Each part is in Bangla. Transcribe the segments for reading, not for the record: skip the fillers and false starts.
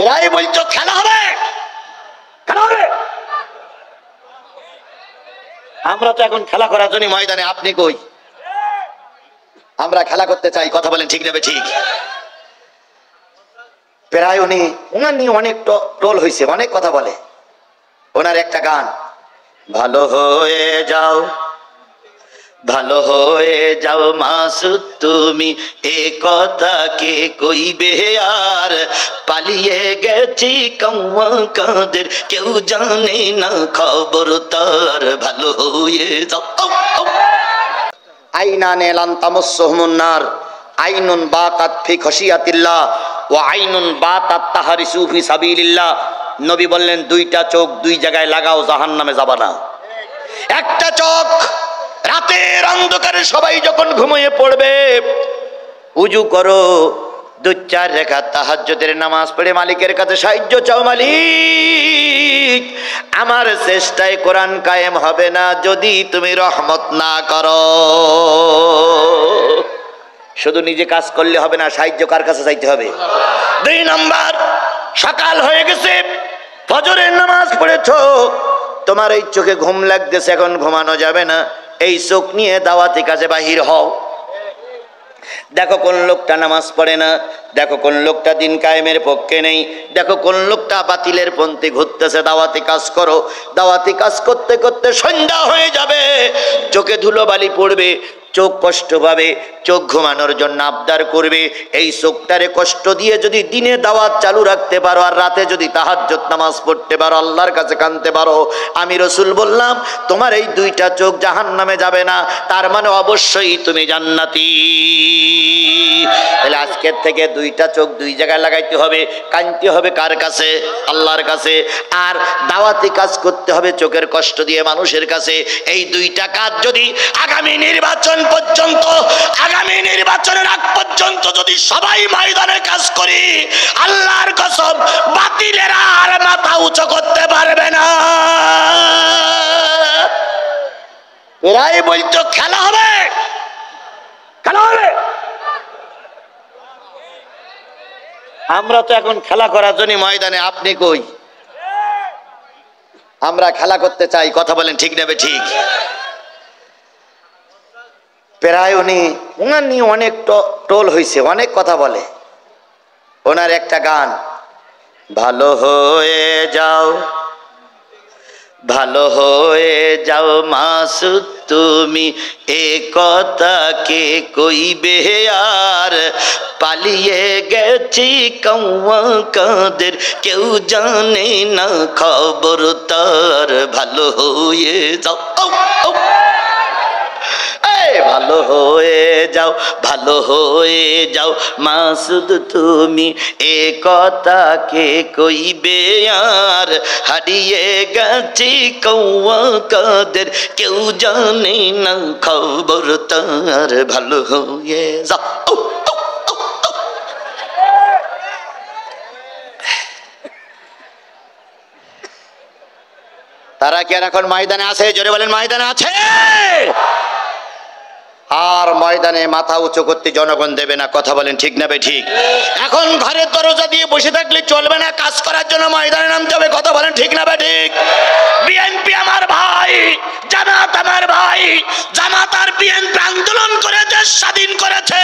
এরাই বলছো খেলা হবে, খেলা হবে। আমরা তো এখন খেলা করার জন্য ময়দানে, আপনি কই? আমরা খেলা করতে চাই, কথা বলেন ঠিক নেবে ঠিক। প্রায় ওনার নিয়ে অনেক টোল হয়েছে, অনেক কথা বলে। ওনার একটা গান, ভালো হয়ে যাও, ভালো হয়ে যাও মাসুদ তুমি, এ কথা কে কইবে আর, পালিয়ে গেছি কৌয়া কাদের, কেউ জানে না খবর তার, ভালো হয়ে যাও। আইনানে লান তামাসসুহুমুন নার, আইনুন বাকাত ফি খশিয়াতিল্লাহ ওয়া আইনুন বাতাত তাহরিসু ফি সাবিলিল্লাহ। নবী বললেন দুইটা চোখ দুই জায়গায় লাগাও, জাহান্নামে যাবা না। একটা চোখ রাতের অন্ধকারে সবাই যখন ঘুমিয়ে পড়বে, উজু করো, 2-4 রাকাত তাহাজ্জুদের নামাজ পড়ে মালিকের কাছে সাহায্য চাও, মালিক আমার চেষ্টায় কোরআন কায়েম হবে না যদি তুমি রহমত না করো। শুধু নিজে কাজ করলে হবে না, সাহায্য কার কাছে চাইতে হবে? 2 নাম্বার, সকাল হয়ে গেছে, ফজরের নামাজ পড়েছো, তোমার এই চোখে ঘুম লাগতেছে, এখন ঘুমানো যাবে না, এই চোখ নিয়ে দাওয়াতি কাজে বাহির হও। দেখো কোন লোকটা নামাজ পড়ে না, দেখো কোন লোকটা দিন কায়েমের পক্ষে নেই, দেখো কোন লোকটা বাতিলের পন্থী ঘুরতেছে, দাওয়াতি কাজ করো। দাওয়াতি কাজ করতে করতে সন্ধ্যা হয়ে যাবে, চোখে ধুলোবালি পড়বে, চোখ কষ্ট পাবে, চোখ ঘুমানোর জন্য আবদার করবে। এই চোখটারে কষ্ট দিয়ে যদি দিনে দাওয়াত চালু রাখতে পারো আর রাতে যদি তাহাজ্জুদ নামাজ পড়তে পারো, আল্লাহর কাছে কাঁদতে পারো, আমি রাসূল বললাম তোমার এই 2টা চোখ জাহান্নামে যাবে না, তার মানে অবশ্যই তুমি জান্নাতি। তাহলে আজকের থেকে 2টা চোখ 2 জায়গায় লাগাইতে হবে, কাঁদতে হবে কার কাছে? আল্লাহর কাছে। আর দাওয়াতি কাজ করতে হবে চোখের কষ্ট দিয়ে মানুষের কাছে। এই 2টা কাজ যদি আগামী নির্বাচন পর্যন্ত, আগামী নির্বাচনের আগ পর্যন্ত যদি সবাই ময়দানে কাজ করি, আল্লাহর কসম বাতিলেরা আর মাথা উঁচু করতে পারবে না। এরাই বলতো খেলা হবে, খেলা হবে। আমরা তো এখন খেলা করার জন্য ময়দানে, আপনি কই? আমরা খেলা করতে চাই, কথা বলেন ঠিক নেবে ঠিক। প্রায় ওনার নিয়ে অনেক টোল হয়েছে, অনেক কথা বলে। ওনার একটা গান, ভালো হয়ে যাও, ভালো হয়ে যাও মাসুদ তুমি, এ কথা কে কইবে আর, পালিয়ে গেছি কৌয়া কাদের, কেউ জানে না খবর তার, ভালো হয়ে যাও। ভালো হয়ে যাও, ভালো হয়ে যাও মাসুদ তুমি, এ কথা কে কইবে আর, হারিয়ে গেছি কৌয়া কাদের, কেউ জানে না খবর তার, ভালো হয়ে যাও। তারা কি আর এখন ময়দানে আছে? জোরে বলেন ময়দানে আছে। আর ময়দানে মাথা উঁচু করতে জনগণ দেবে না, কথা বলেন ঠিক না বে ঠিক। এখন ঘরের দরজা দিয়ে বসে থাকলে চলবে না, কাজ করার জন্য ময়দানে নামতে হবে, কথা বলেন ঠিক না বে ঠিক। বিএনপি আমার ভাই, জামাত আমার ভাই, জামাত আর বিএনপি আন্দোলন করে দেশ স্বাধীন করেছে,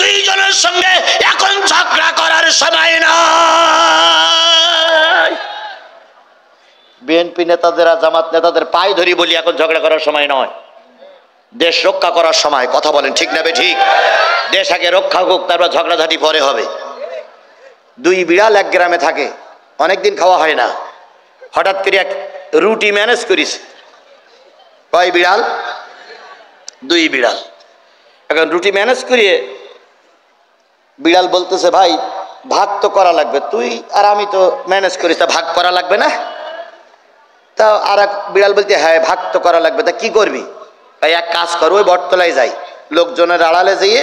2 জনের সঙ্গে এখন ঝগড়া করার সময় নাই। বিএনপি নেতাদের আর জামাত নেতাদের পায়ে ধরি বলি এখন ঝগড়া করার সময় নয়, দেশ রক্ষা করার সময়, কথা বলেন ঠিক না বে ঠিক। দেশ আগে রক্ষা হোক, তারপর ঝগড়াঝাটি পরে হবে। 2 বিড়াল এক গ্রামে থাকে, অনেকদিন খাওয়া হয় না, হঠাৎ করে এক রুটি ম্যানেজ করিস। কয় বিড়াল? 2 বিড়াল। এখন রুটি ম্যানেজ করিয়ে বিড়াল বলতেছে ভাই ভাগ তো করা লাগবে, তুই আর আমি তো ম্যানেজ করিস, তা ভাগ করা লাগবে না? তা আর এক বিড়াল বলতে হ্যাঁ ভাগ তো করা লাগবে, তা কি করবি? এক কাজ কর, ওই বটতলায় যাই, লোকজনের আড়ালে যেয়ে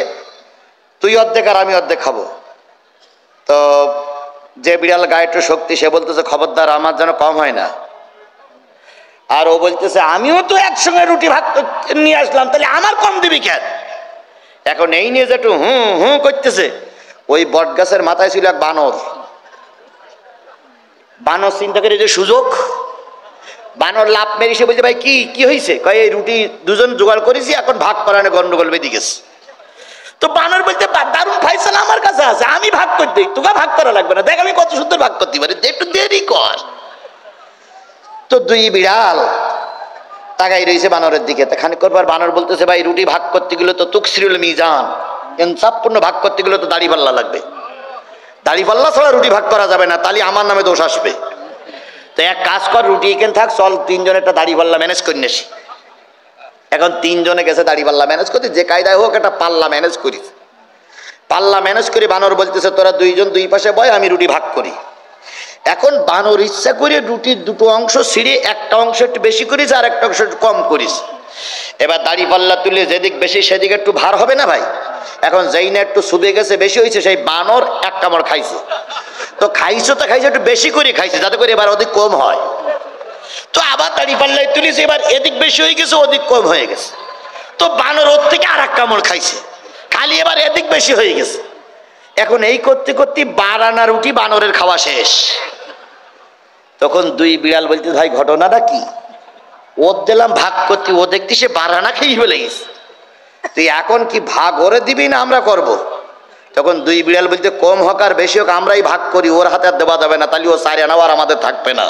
তুই অর্ধেক আর আমি অর্ধেক খাবো। তো যে বিড়াল গায়ে একটু শক্তি সে বলতেছে খবরদার আমার যেন কম হয় না। আর ও বলতেছে আমিও তো একসঙ্গে রুটি ভাগ নিয়ে আসলাম, তাহলে আমার কম দিবি কেন? এখন এই নিয়ে যে একটু হুঁ হুঁ করতেছে। ওই বট গাছের মাথায় ছিল এক বানর, বানর চিন্তা করে যে সুযোগ, বানর লাভ মেরে সে বলছে ভাই কি কি হয়েছে, কয় এই রুটি দুজন জোগাড় করেছি, এখন ভাগ করানো গন্ডগোল বেঁধে গেছে। তো বানর বলতে দারুণ ফাইসালা আমার কাছে আছে, আমি ভাগ করে দিই, তোকে ভাগ করা লাগবে না, দেখ আমি কত সুন্দর ভাগ করতে পারি, একটু দেরি কর। তো দুই বিড়াল তাকাই রয়েছে বানরের দিকে। তা খানিক পর বানর বলতেছে ভাই রুটি ভাগ করতে গেলে তো তুকসিরুল মিজান, ইনসাফপূর্ণ ভাগ করতে গেলে তো দাড়ি পাল্লা লাগবে, দাড়ি পাল্লা ছাড়া রুটি ভাগ করা যাবে না, তাহলে আমার নামে দোষ আসবে। তো এক কাজ কর, রুটি এখানে থাক, চল তিনজনের একটা দাড়ি পাল্লা ম্যানেজ করে নিস। এখন তিনজনে গেছে দাড়ি পাল্লা ম্যানেজ করতে, যে কায়দায় হোক একটা পাল্লা ম্যানেজ করি। পাল্লা ম্যানেজ করে বানর বলতেছে তোরা দুইজন দুই পাশে বয়, আমি রুটি ভাগ করি। এখন বানর ইচ্ছা করে রুটির দুটো অংশ ছিঁড়ে একটা অংশ একটু বেশি করিস আর একটা অংশ একটু কম করিস। এবার দাড়ি পাল্লা তুলে যেদিক বেশি সেদিকে একটু ভার হবে না ভাই। এখন যেই না একটু সুবে গেছে বেশি হয়েছে, সেই বানর এক কামড় খাইছে। তো খাইছো তো খাইছে, একটু বেশি করে খাইছে যাতে করে এবার ওদিক কম হয়। তো আবার দাড়ি পাল্লায় তুলিস, এবার এদিক বেশি হয়ে গেছে ওদিক কম হয়ে গেছে। তো বানর ওর থেকে আর এক কামড় খাইছে, খালি এবার এদিক বেশি হয়ে গেছে। এখন এই করতে করতে 12 আনা রুটি বানরের খাওয়া শেষ। তখন দুই বিড়াল বলতে ভাই ঘটনাটা কি? ওর দিলাম ভাগ করতে, ও দেখতে সে 12 আনা খেয়ে ফেলে গেছে, তুই এখন কি ভাগ ওরে দিবি না আমরা করব? তখন দুই বিড়াল বলতে কম হোক আর বেশি হোক আমরাই ভাগ করি, ওর হাতে আর দেওয়া যাবে না, তাহলে ও 4 আনা আর আমাদের থাকবে না।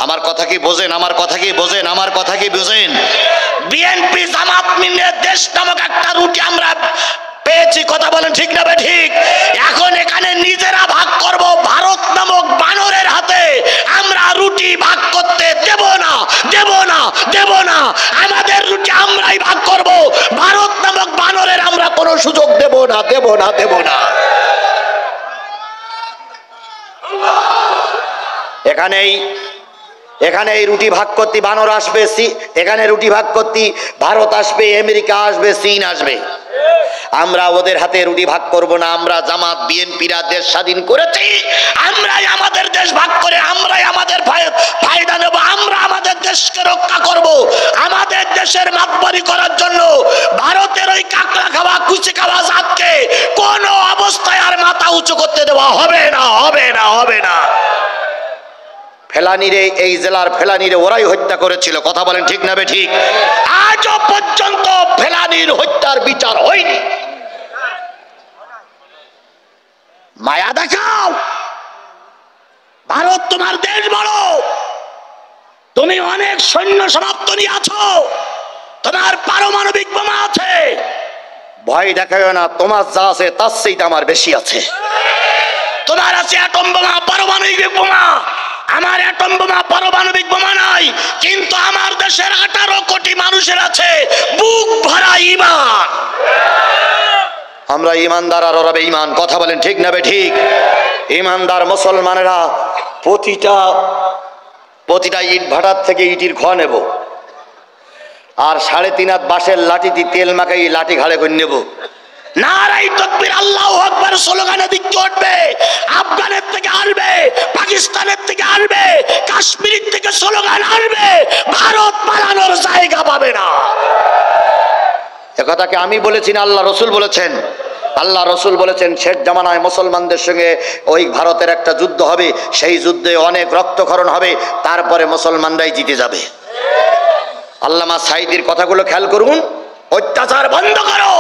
আমার কথা কি বোঝেন? আমার কথা কি বোঝেন? আমার কথা কি বোঝেন? বিএনপি জামাত মিলে দেশ নামক একটা রুটি আমরা পেয়েছি, কথা বলেন ঠিক না ঠিক? এখন এখানে নিজেরা ভাগ করব, ভারত নামক বানরের হাতে আমরা রুটি ভাগ করতে দেব না, দেব না, দেব না। আমাদের রুটি আমরাই ভাগ করব, ভারত নামক বানরের আমরা কোনো সুযোগ দেব না, দেব না, দেব না। এখানে এই রুটি ভাগ করতে বানর আসবে, এখানে রুটি ভাগ করতে ভারত আসবে, আমেরিকা আসবে, চীন আসবে। আমরা ওদের হাতে রুটি ভাগ করব না। আমরা জামাত বিএনপিরা দেশ স্বাধীন করেছি, আমরাই আমাদের দেশ ভাগ করে আমরাই আমাদের ফায়দা নেব, আমরা আমাদের দেশকে রক্ষা করব। আমাদের দেশের মাতবাড়ি করার জন্য ভারতের ওই কাকড়া খাওয়া কুচি খাওয়া জাতকে কোন অবস্থায় আর মাথা উঁচু করতে দেওয়া হবে না, হবে না, হবে না। ফেলানিরে, এই জেলার ফেলানিরে ওরাই হত্যা করেছিল, কথা বলেন ঠিক না ঠিক? আজও পর্যন্ত ফেলানির হত্যার বিচার হয়নি। মায়া দেখাও, ভারত তোমার দেশ বড়, তুমি অনেক সৈন্য সমাপ্ত নিয়ে আছো, তোমার পারমাণবিক বোমা আছে, ভয় দেখাও না, তোমার যা আছে তার চেয়ে আমার বেশি আছে। তোমার আছে অ্যাটম বোমা, পারমাণবিক বোমা, আমার অ্যাটম বোমা পারমাণবিক বোমা নাই, কিন্তু আমার দেশের 18 কোটি মানুষের আছে বুক ভরা ঈমান। আমরা ঈমানদার আর ওরা বেঈমান, কথা বলেন ঠিক না ঠিক? ঈমানদার মুসলমানেরা প্রতিটা ইট ভাটার থেকে ইটির খোয়া নেব, আর 3.5 হাত বাঁশের লাঠিতে তেল মাখাই লাঠি ঘাড়ে করে নেব। নারাই তাকবীর, আল্লাহু আকবার স্লোগানে দিকে উঠবে। আফগানের থেকে আসবে, পাকিস্তানের থেকে আসবে, কাশ্মীর থেকে স্লোগান আসবে, ভারত পালানোর জায়গা পাবে না। একথাকে আমি বলেছি না, আল্লাহ রসুল বলেছেন। আল্লাহ রসুল বলেছেন শেষ জামানায় মুসলমানদের সঙ্গে ওই ভারতের একটা যুদ্ধ হবে, সেই যুদ্ধে অনেক রক্তক্ষরণ হবে, তারপরে মুসলমানরাই জিতে যাবে। আল্লামা সাঈদীর কথাগুলো খেয়াল করুন। অত্যাচার বন্ধ করো,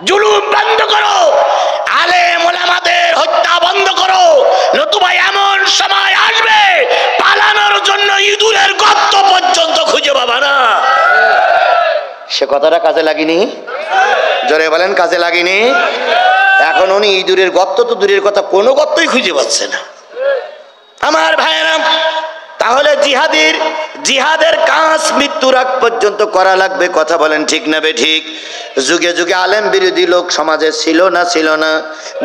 জুলুম বন্ধ করো, আলেম ওলামাদের হত্যা বন্ধ করো, নতুবা এমন সময় আসবে পালানোর জন্য ইঁদুরের গর্ত পর্যন্ত খুঁজে পাবা না। সে কথাটা কাজে লাগেনি? জোরে বলেন, কাজে লাগেনি? এখন উনি ইঁদুরের গর্ত তো দূরের কথা, কোনো গর্তই খুঁজে পাচ্ছে না। আমার ভাইয়েরা, তাহলে জিহাদের কাজ মৃত্যুর আগ পর্যন্ত করা লাগবে, কথা বলেন ঠিক না ঠিক? যুগে যুগে আলেম বিরোধী লোক সমাজে ছিল না, ছিল না?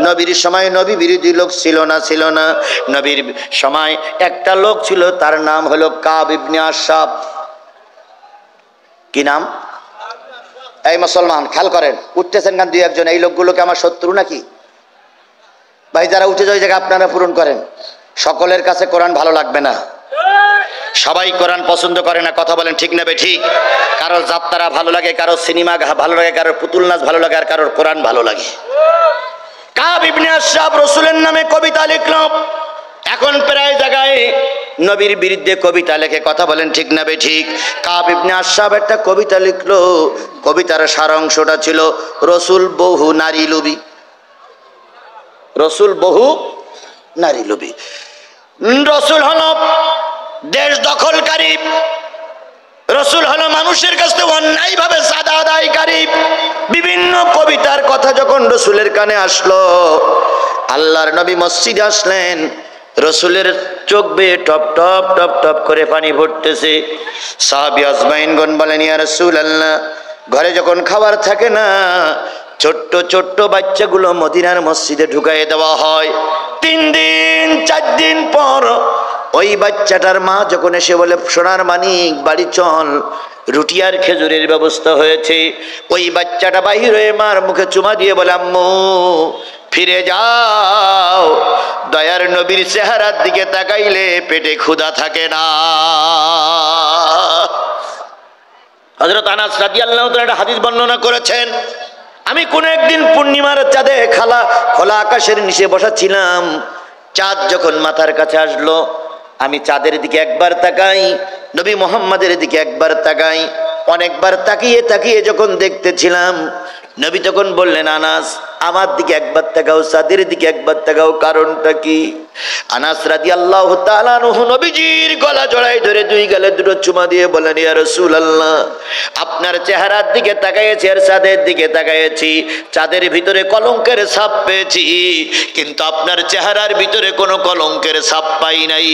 নবীর সময় নবী বিরোধী লোক ছিল না, ছিল না? নবীর সময় একটা লোক ছিল, তার নাম হলো কাব ইবনে আশরাফ। কি নাম? এই মুসলমান খেয়াল করেন, উঠতেছেন গান দুই একজন, এই লোকগুলোকে আমার শত্রু নাকি? ভাই যারা উঠে যায় জায়গা আপনারা পূরণ করেন। সকলের কাছে কোরআন ভালো লাগবে না, সবাই কোরআন পছন্দ করে না, কথা বলেন ঠিক না ঠিক? কারোর যাত্রা ভালো লাগে, কারোর সিনেমা ভালো লাগে, কারোর পুতুল নাচ ভালো লাগে, আর কারোর কোরআন ভালো লাগে। কাব ইবনে আশরাফ রাসূলের নামে কবিতা লিখল। এখন প্রায় জায়গায় নবীর বিরুদ্ধে কবিতা লেখে, কথা বলেন ঠিক না বে ঠিক। কাব ইবনে আশরাফ একটা কবিতা লিখলো, কবিতার সারাংশটা ছিল রসুল বহু নারী লোভী, রসুল বহু নারী লোভী। রসুল হলো দেশ দখলকারী, রসুল হলো মানুষের কাছ থেকে অন্যায় ভাবে চাঁদা আদায়কারী। বিভিন্ন কবিতার কথা যখন রসুলের কানে আসলো, আল্লাহর নবী মসজিদে আসলেন, রসুলের চোখ বেয়ে টপ টপ টপ টপ করে পানি পড়তেছে। সাহাবী আজমাইনগণ বলেন, ইয়া রাসূলুল্লাহ, ঘরে যখন খাবার থাকে না, ছোট্ট ছোট্ট বাচ্চাগুলো মদিনার মসজিদে ঢুকাইয়ে দেওয়া হয়। 3 দিন 4 দিন পর ওই বাচ্চাটার মা যখন এসে বলে, সোনার মানিক বাড়ি চল, রুটি আর খেজুরের ব্যবস্থা হয়েছে, ওই বাচ্চাটা বাহির হয়ে মার মুখে চুমা দিয়ে বলে, আম্মু ফিরে যাও, দয়ার নবীর চেহারার দিকে তাকাইলে পেটে ক্ষুধা থাকে না। হযরত আনাস রাদিয়াল্লাহু তাআলা একটা হাদিস বর্ণনা করেছেন, আমি কোন একদিন পূর্ণিমার চাঁদে খোলা আকাশের নিচে বসাছিলাম, চাঁদ যখন মাথার কাছে আসলো, আমি চাঁদের দিকে একবার তাকাই, নবী মুহাম্মাদের দিকে একবার তাকাই, অনেকবার তাকিয়ে তাকিয়ে যখন দেখতেছিলাম, নবী তখন বললেন, আনাস আমার দিকে একবার তাকাও, চাঁদের দিকে একবার তাকাও, কারণটা কি? আনাস রাদিয়াল্লাহু তাআলা আনহু নবীজির গলা জড়াই ধরে 2 গালে 2 চুমা দিয়ে বলেন, ইয়া রাসূলুল্লাহ, আপনার চেহারার দিকে তাকাইয়েছি আর চাঁদের দিকে তাকাইয়েছি, চাঁদের ভিতরে কলঙ্কের ছাপ পেয়েছি, কিন্তু আপনার চেহারার ভিতরে কোনো কলঙ্কের ছাপ পাই নাই।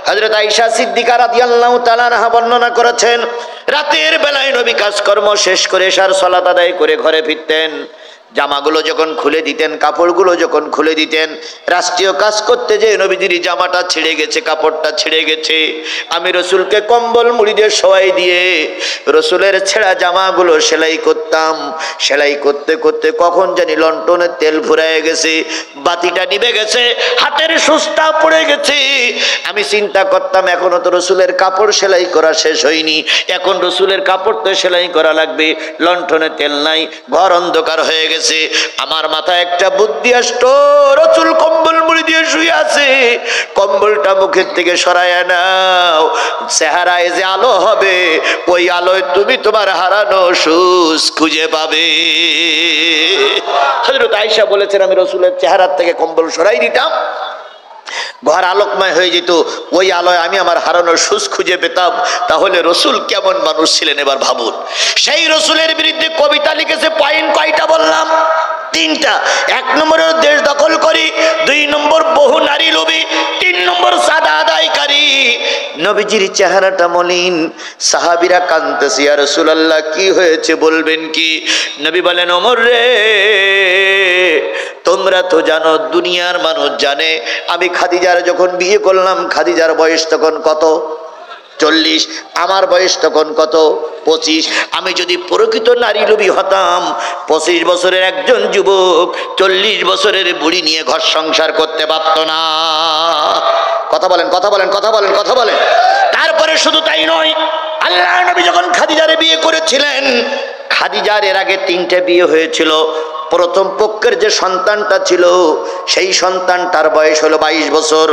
হযরত আয়েশা সিদ্দিকা রাদিয়াল্লাহু তাআলা আনহা বর্ণনা করেছেন, রাতের বেলায় নবী কাজকর্ম শেষ করে এশার সালাত আদায় করে ঘরে ফিরতেন, জামাগুলো যখন খুলে দিতেন, কাপড়গুলো যখন খুলে দিতেন, রাষ্ট্রীয় কাজ করতে যে নবীজির জামাটা ছিঁড়ে গেছে, কাপড়টা ছিঁড়ে গেছে, আমি রসুলকে কম্বল মুড়ি দিয়ে শোয়াই দিয়ে রসুলের ছেঁড়া জামাগুলো সেলাই করতাম। সেলাই করতে করতে কখন জানি লন্ঠনের তেল ফুরায় গেছে, বাতিটা নিভে গেছে, হাতের সুস্তা পড়ে গেছে। আমি চিন্তা করতাম, এখনো তো রসুলের কাপড় সেলাই করা শেষ হয়নি, এখন রসুলের কাপড় তো সেলাই করা লাগবে, লন্ঠনে তেল নাই, ঘর অন্ধকার হয়ে গেছে। আমার মাথায় একটা বুদ্ধি আসতো, রসুল কম্বল মুড়ি দিয়ে শুয়ে আছে, কম্বলটা মুখের থেকে সরায় নাও, চেহারায় যে আলো হবে, ওই আলোয় তুমি তোমার হারানো সুখ খুঁজে পাবে। হযরত আয়েশা বলেছেন, আমি রসুলের চেহারার থেকে কম্বল সরাই দিতাম, ঘর আলোকময় হয়ে যেত, ওই আলোয় আমি আমার হারানোর সুখ খুঁজে পেতাম। তাহলে রসুল কেমন মানুষ ছিলেন এবার ভাবুন। সেই রসুলের বিরুদ্ধে কবিতা লিখেছে, পয়েন্ট কয়টা বললাম? 3টা। 1 নম্বরে দেশ দখল করি, 2 নম্বর বহু নারী লোভী, 3 নম্বর চাঁদা আদায়কারী। নবীজির চেহারাটা মলিন, সাহাবীরা কাঁদতেছে, ইয়া রাসূলুল্লাহ কি হয়েছে বলবেন কি? নবী বলেন, ওমর রে, তোমরা তো জানো, দুনিয়ার মানুষ জানে, আমি খাদিজার যখন বিয়ে করলাম, খাদিজার বয়স তখন কত? 40। আমার বয়স তখন কত? 25। আমি যদি প্রকৃত নারী লোভী হতাম, 25 বছরের একজন যুবক 40 বছরের বুড়ি নিয়ে ঘর সংসার করতে পারত না। কথা বলেন, কথা বলেন, কথা বলেন, কথা বলেন। তারপরে শুধু তাই নয়, আল্লাহ নবী যখন খাদিজারে বিয়ে করেছিলেন, খাদিজার এর আগে 3টে বিয়ে হয়েছিল। প্রথম পক্ষের যে সন্তানটা ছিল, সেই সন্তানটার বয়স হলো 22 বছর,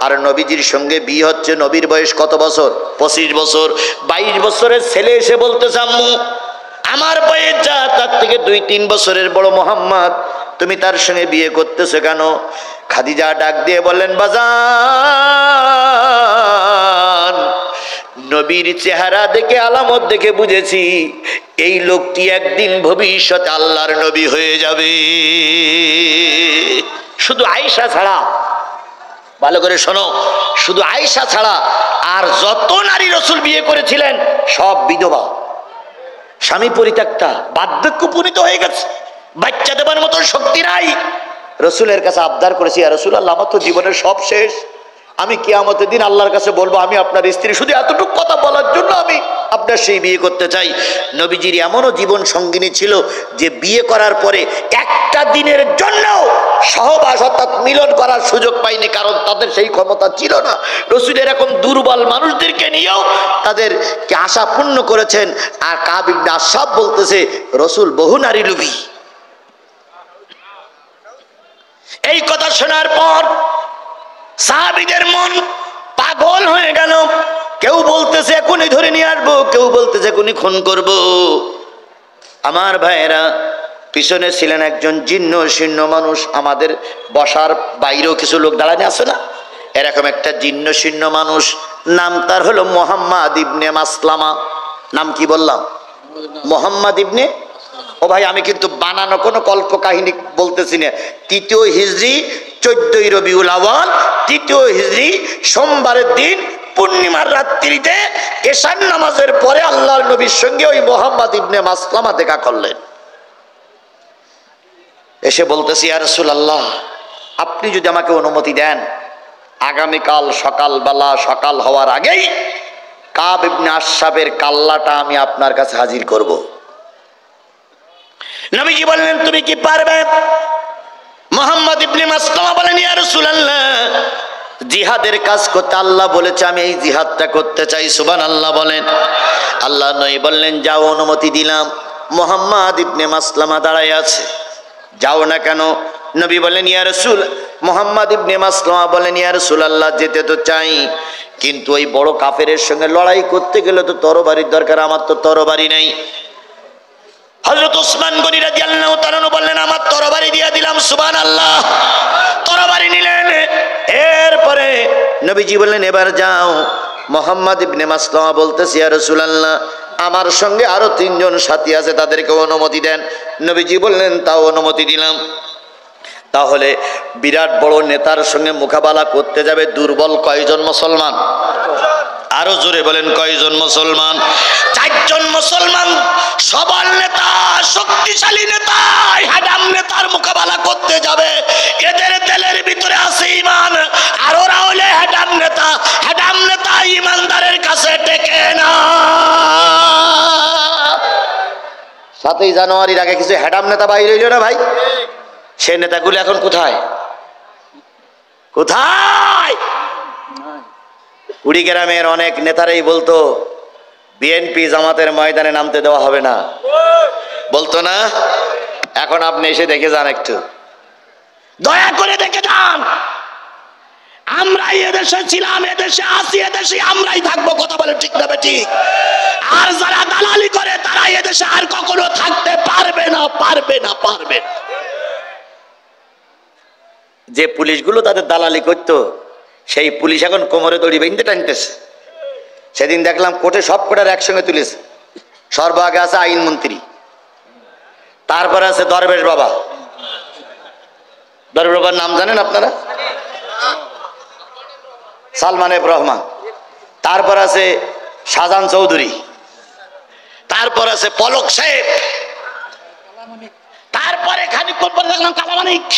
আর নবীজির সঙ্গে বিয়ে হচ্ছে, নবীর বয়স কত বছর? 25 বছর। 22 বছরের ছেলে এসে বলতেছে, আম্মু আমার বয়স যা, তার থেকে 2-3 বছরের বড় মোহাম্মদ, তুমি তার সঙ্গে বিয়ে করতেছো কেন? খাদিজা ডাক দিয়ে বললেন, বাজান, নবীর চেহারা দেখে, আলামত দেখে বুঝেছি এই লোকটি একদিন ভবিষ্যতে আল্লাহর নবী হয়ে যাবে। শুধু আয়েশা ছাড়া, ভালো করে শোনো, শুধু আয়েশা ছাড়া আর যত নারী রসুল বিয়ে করেছিলেন সব বিধবা, স্বামী পরিত্যক্তা, বার্ধক্য উপনীত হয়ে গেছে, বাচ্চা দেবার মতো শক্তি নাই। রসুলের কাছে আবদার করেছি, ইয়া রাসূলুল্লাহ, আমার তো জীবনের সব শেষ, আমি কিয়ামতের দিন আল্লাহর কাছে বলবো আমি আপনার স্ত্রী, শুধু এতটুকু কথা বলার জন্য আমি আপনার সেই বিয়ে করতে চাই। নবীজির এমনও জীবন সঙ্গিনী ছিল যে বিয়ে করার পরে একটা দিনের জন্য সহবাস অর্থাৎ মিলন করার সুযোগ পায়নি, কারণ তাদের সেই ক্ষমতা ছিল না। রসুল এরকম দুর্বল মানুষদেরকে নিয়েও তাদেরকে আশা পূর্ণ করেছেন। আর কাব ইবনে আশরাফ বলতেছে, রসুল বহু নারী লোভী। এই কথা শোনার পর সাহাবীদের মন পাগল হয়ে গেল। কেউ বলতেছে এখনই ধরে নিয়ে আসবো, কেউ বলতেছে এখনই খুন করব। আমার ভাইয়েরা, পিছনে ছিলেন একজন জীর্ণ শীর্ণ মানুষ, আমাদের বসার বাইরেও কিছু লোক দাঁড়ানো আছে না, এরকম একটা জীর্ণ শীর্ণ মানুষ, নাম তার হলো মুহাম্মদ ইবনে মাসলামা। নাম কি বললাম? মুহাম্মদ ইবনে। ও ভাই, আমি কিন্তু বানানো কোনো কল্প কাহিনী বলতেছি না। ৩য় হিজরি 14ই রবিউল আউয়াল, ৩য় হিজরি সোমবারের দিন পূর্ণিমার রাত্রিতে এশার নামাজের পরে আল্লাহর নবীর সঙ্গে ওই মুহাম্মদ ইবনে মাসলামা দেখা করলেন। এসে বলতেছি, ইয়া রাসূলুল্লাহ, আপনি যদি আমাকে অনুমতি দেন, আগামীকাল সকালবেলা, সকাল হওয়ার আগেই কাব ইবনে আশরাফের কাল্লাটা আমি আপনার কাছে হাজির করব। নবীজি বললেন, তুমি কি পারবে? মুহাম্মদ ইবনে মাসলামা বলেন, ইয়া রাসূলুল্লাহ, জিহাদের কাজ করতে আল্লাহ বলেছে, আমি এই জিহাদটা করতে চাই। সুবহানাল্লাহ বলেন। আল্লাহ নবী বললেন, যাও, অনুমতি দিলাম। মুহাম্মদ ইবনে মাসলামা দাঁড়ায় আছে, যাও না কেন? নবী বলেন, ইয়া রাসূল, মুহাম্মদ ইবনে মাসলামা বলেন, ইয়া রাসূলুল্লাহ, যেতে তো চাই, কিন্তু ওই বড় কাফেরের সঙ্গে লড়াই করতে গেলে তো তরবারির দরকার, আমার তো তরবারি নেই। হযরত ওসমান গনি রাদিয়াল্লাহু তাআলা বললেন, আমার তরবারি দিয়ে দিলাম। সুবহানাল্লাহ। তরবারি নিলেন। এরপরে নবীজি বললেন, এবার যাও। মুহাম্মদ ইবনে মাসলামা বলতেছে, ইয়া রাসূলুল্লাহ, আমার সঙ্গে আরো 3 জন সাথী আছে, তাদেরকে অনুমতি দেন। নবীজি বললেন, তাও অনুমতি দিলাম। তাহলে বিরাট বড় নেতার সঙ্গে মোকাবেলা করতে যাবে দুর্বল কয়জন মুসলমান? আরো জোরে বলেন, কয়জন মুসলমান? 4 জন মুসলমান সবল নেতা, শক্তিশালী নেতা, হ্যাডাম নেতার মোকাবেলা করতে যাবে। এদের তেলের ভিতরে আছে ঈমান, আর ওরা হলে হ্যাডাম নেতা। হ্যাডাম নেতা ঈমানদারের কাছে টেকে না। 7ই জানুয়ারির আগে কিছু হ্যাডাম নেতা বাইরে হইল না ভাই? সে নেতাগুলো এখন কোথায়? কোথায়? কুড়িগ্রামের অনেক নেতারাই বলতো, বিএনপি জামাতের ময়দানে নামতে দেওয়া হবে না, বলতো না? এখন আপনি এসে দেখে যান, একটু দয়া করে দেখে যান। আমরাই এদেশে ছিলাম, এদেশে আছি, এদেশে আমরাই থাকবো। কথা বলে ঠিক না ঠিক? আর যারা দালালি করে তারা এদেশে আর কখনো থাকতে পারবে না, পারবে না, পারবে না। যে পুলিশগুলো তাদের দালালি করতো, সেই পুলিশ এখন কোমরে দড়ি বেঁধে টানতেছে। সেদিন দেখলাম কোর্টে সব কটার একসঙ্গে তুলেছে। সর্বাগে আছে আইনমন্ত্রী, তারপরে আছে দরবেশ বাবা। দরবেশ বাবার নাম জানেন আপনারা? সালমান এফ রহমান। তারপর আছে শাহজাহান চৌধুরী, তারপর আছে পলক সাহেব, তারপরে খানিকক্ষণ পরে দেখলাম কালামানিক।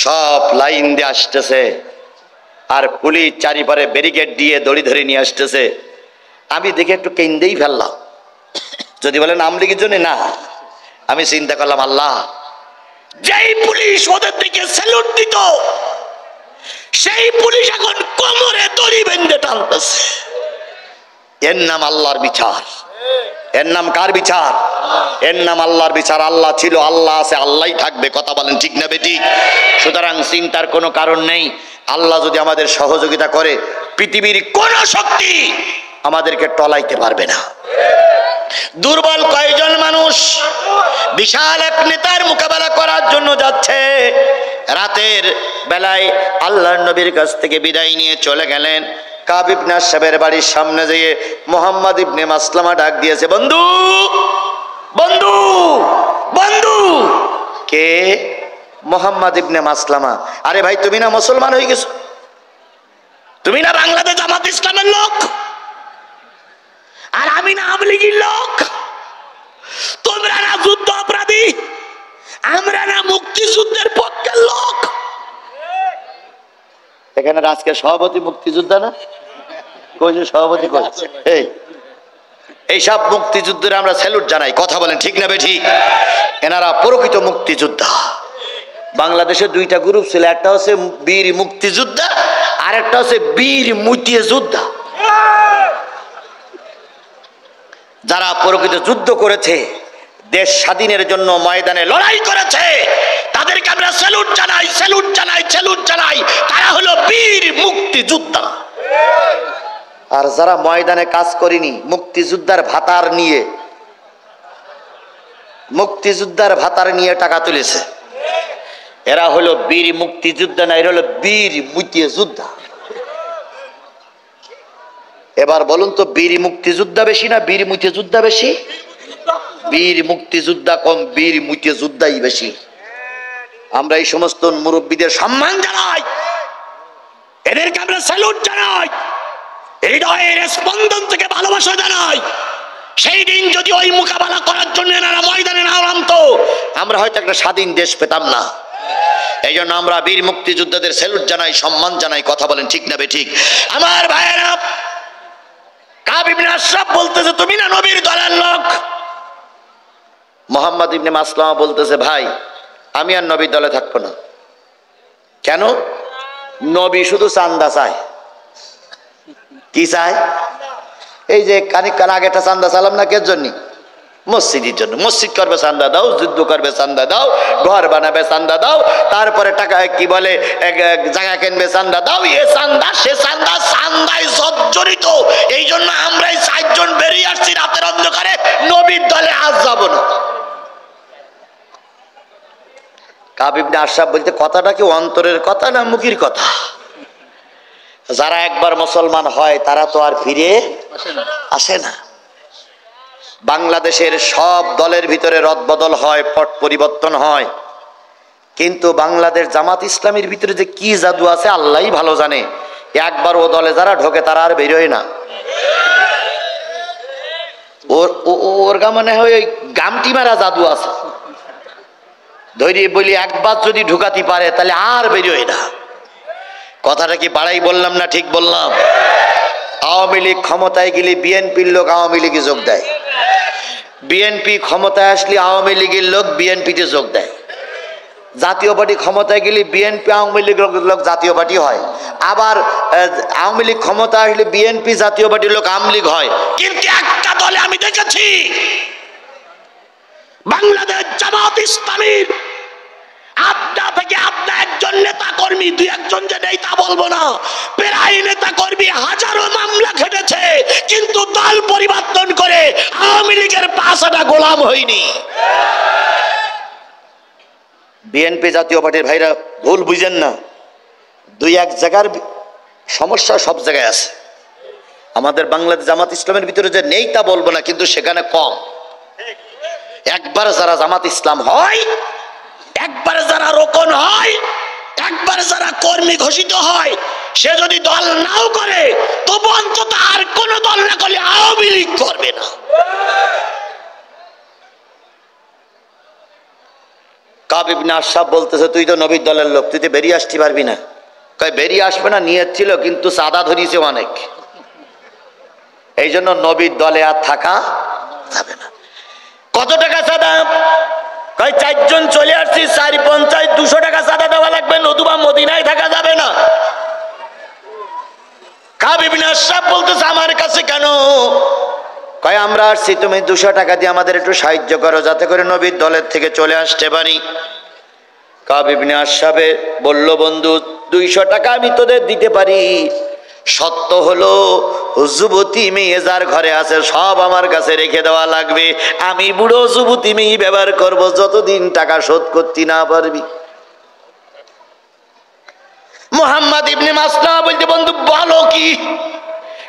সব লাইন দিয়ে আসতেছে, আর পুলিশ চারিপারে ব্যারিকেড দিয়ে দড়ি ধরে নিয়ে আসতেছে। আমি দেখে একটু কেন্দেই ফেললাম। যদি বলেন আওয়ামী লীগের জন্য না, আমি চিন্তা করলাম, আল্লাহ, যেই পুলিশ ওদের দিকে স্যালুট দিত, সেই পুলিশ এখন কোমরে দড়ি বেঁধে টানতেছে। এর নাম আল্লাহর বিচার। এর নাম কার বিচার? এর নাম আল্লাহর বিচার। আল্লাহ ছিল, আল্লাহ আছে, আল্লাহই থাকবে। কথা বলেন ঠিক না বেঠিক? সুতরাং চিন্তার কোনো কারণ নেই। আল্লাহ যদি আমাদের সহযোগিতা করে, পৃথিবীর কোন শক্তি আমাদেরকে টলাইতে পারবে না। দুর্বল কয়জন মানুষ বিশাল এক নেতার মোকাবেলা করার জন্য যাচ্ছে। রাতের বেলায় আল্লাহর নবীর কাছ থেকে বিদায় নিয়ে চলে গেলেন। কাব ইবনে আশরাফের বাড়ির সামনে যেয়ে মুহাম্মদ ইবনে মাসলামা ডাক দিয়েছে, বন্ধু, বন্ধু, বন্ধু। কে? মুহাম্মদ ইবনে মাসলামা। আরে ভাই, তুমি না মুসলমান হয়ে গেছো? তুমি না বাংলাদেশ জামাত ইসলামের লোক? আর আমি না আওয়ামী লীগের লোক? তোমরা না যুদ্ধ অপরাধী? আমরা না মুক্তিযুদ্ধের পক্ষের লোক? এখানে আজকে সভাপতি মুক্তিযোদ্ধা না? কই যে সভাপতি কই? এই সব মুক্তিযুদ্ধের আমরা স্যালুট জানাই। কথা বলেন ঠিক না বেঠিক? এনারা প্রকৃত মুক্তিযোদ্ধা। বাংলাদেশে 2টা গ্রুপ ছিল, একটা হচ্ছে বীর মুক্তিযোদ্ধা, আর একটা হচ্ছে বীর মুক্তিযোদ্ধা। যারা প্রকৃত যুদ্ধ করেছে, দেশ স্বাধীনের জন্য ময়দানে লড়াই করেছে, তাদেরকে আমরা স্যালুট জানাই, স্যালুট জানাই, স্যালুট জানাই। তারা হলো বীর মুক্তিযোদ্ধা। আর যারা ময়দানে কাজ করেনি, মুক্তিযোদ্ধার ভাতার নিয়ে, মুক্তিযোদ্ধার ভাতার নিয়ে টাকা তুলেছে, এরা হলো বীর মুক্তিযোদ্ধা না, এরা হলো বীর মুক্তিযোদ্ধা। এবার বলুন তো, বীর মুক্তিযোদ্ধা বেশি না বীর মুক্তিযোদ্ধা বেশি? বীর মুক্তিযোদ্ধা কম, বীর মুক্তিযোদ্ধাই বেশি। আমরা এই সমস্ত মুরব্বীদের সম্মান জানাই, এদেরকে আমরা স্যালুট জানাই, হৃদয়ের স্পন্দন থেকে ভালোবাসা জানাই। সেই দিন যদি ওই মোকাবেলা করার জন্য এনারা ময়দানে না নামতো, আমরা হয়তো একটা স্বাধীন দেশ পেতাম না। এই জন্য আমরা বীর মুক্তিযোদ্ধাদের স্যালুট জানাই, সম্মান জানাই। কথা বলেন ঠিক না বেঠিক? আমার ভাইয়েরা, কাব ইবনে আশরাফ বলতেছে, তুমি না নবীর দলের লোক। মুহাম্মদ ইবনে মাসলামা বলতেছে, ভাই আমি আর নবীর দলে থাকবো না। কেন? নবী শুধু চান্দা চায়। কি চায়? এই যে খানিকক্ষণ আগে একটা চান্দা চালাম না, কে জন্য? মসজিদের জন্য। মসজিদ করবে চান্দা দাও, যুদ্ধ করবে চান্দা দাও, ঘর বানাবে চান্দা দাও, তারপরে টাকা কি বলে জায়গা কিনবে চান্দা দাও। এ চান্দা সে চান্দা, চান্দায় জর্জরিত। এই জন্য আমরা এই 4 জন বেরিয়ে আসছি রাতের অন্ধকারে, নবীর দলে আজ যাব না। কাব ইবনে আশরাফ বলতে, কথাটা কি অন্তরের কথা না মুখের কথা? যারা একবার মুসলমান হয় তারা তো আর ফিরে আসে না। বাংলাদেশের সব দলের ভিতরে রদবদল হয়, পট পরিবর্তন হয়, কিন্তু বাংলাদেশ জামাত ইসলামীর ভিতরে যে কি জাদু আছে আল্লাহই ভালো জানে। একবার ও দলে যারা ঢোকে তারা আর বেরোয় না। ওর গা মনে হয় ওই গামটি মারা জাদু আছে, ধৈর্য বলি একবার যদি ঢুকাতে পারে তাহলে আর বেরোয় না। কথাটা কি বাড়াই বললাম না ঠিক বললাম? আওয়ামী লীগ ক্ষমতায় গেলে বিএনপির লোক আওয়ামী লীগে যোগ দেয়, বিএনপি ক্ষমতায় আসলে আওয়ামী লীগের লোক বিএনপিতে যোগ দেয়, জাতীয় পার্টি ক্ষমতায় গেলে বিএনপি আওয়ামী লীগের লোক জাতীয় পার্টি হয়, আবার আওয়ামী লীগ ক্ষমতা আসলে বিএনপি জাতীয় পার্টির লোক আওয়ামী লীগ হয়। কিন্তু একটা দলে আমি দেখেছি, বাংলাদেশ জামাত ইসলামীর আপনা থেকে আপনা একজন নেতা কর্মী, 2-1 যে নেই তা বলবো না, প্রায় নেতা কর্মী হাজারো মামলা খেটেছে, কিন্তু দল পরিবর্তন করে আওয়ামী লীগের পাশাটা গোলাম হয়নি। বিএনপি জাতীয় পার্টির ভাইরা ভুল বুঝেন না, 2-1 জায়গার সমস্যা সব জায়গায় আছে। আমাদের বাংলাদেশ জামাত ইসলামের ভিতরে যে নেই তা বলবো না, কিন্তু সেখানে কম। একবার যারা জামাত ইসলাম হয়, একবার যারা রোকন হয়, একবার যারা কর্মী ঘোষিত হয়, সে যদি দল নাও করে তবু অন্তত আর কোন দল না করলে আওয়ামী লীগ করবে না। কাব ইবনে আশরাফ বলতেছে, তুই তো নবীর দলের লোক, তুই তো বেরিয়ে আসতে পারবি না। কয় বেরিয়ে আসবে না, নিয়ত ছিল, কিন্তু চাঁদা ধরিয়েছে অনেক, এই জন্য নবীর দলে আর থাকা যাবে না। কত টাকা চাঁদা? কয় 4 জন চলে আসছি, 4-50 200 টাকা চাঁদা দেওয়া লাগবে, নতুবা মদিনায় থাকা যাবে না। কাব ইবনে আশরাফ বলতেছে, আমার কাছে কেন? কয় আমরা আসছি, তুমি 200 টাকা দিয়ে আমাদের একটু সাহায্য করো, যাতে করে নবীর দলের থেকে চলে আসতে পারি। কাব ইবনে আশরাফ বলল, বন্ধু 200 টাকা আমি তোদের দিতে পারি, সত্য হলো যুবতী মেয়ে যার ঘরে আছে সব আমার কাছে রেখে দেওয়া লাগবে, আমি বুড়ো যুবতী মেয়ে ব্যবহার করব যতদিন টাকা শোধ করতে না পারবি। মুহাম্মদ ইবনে মাসলামা বলতে, বন্ধু বলো কি?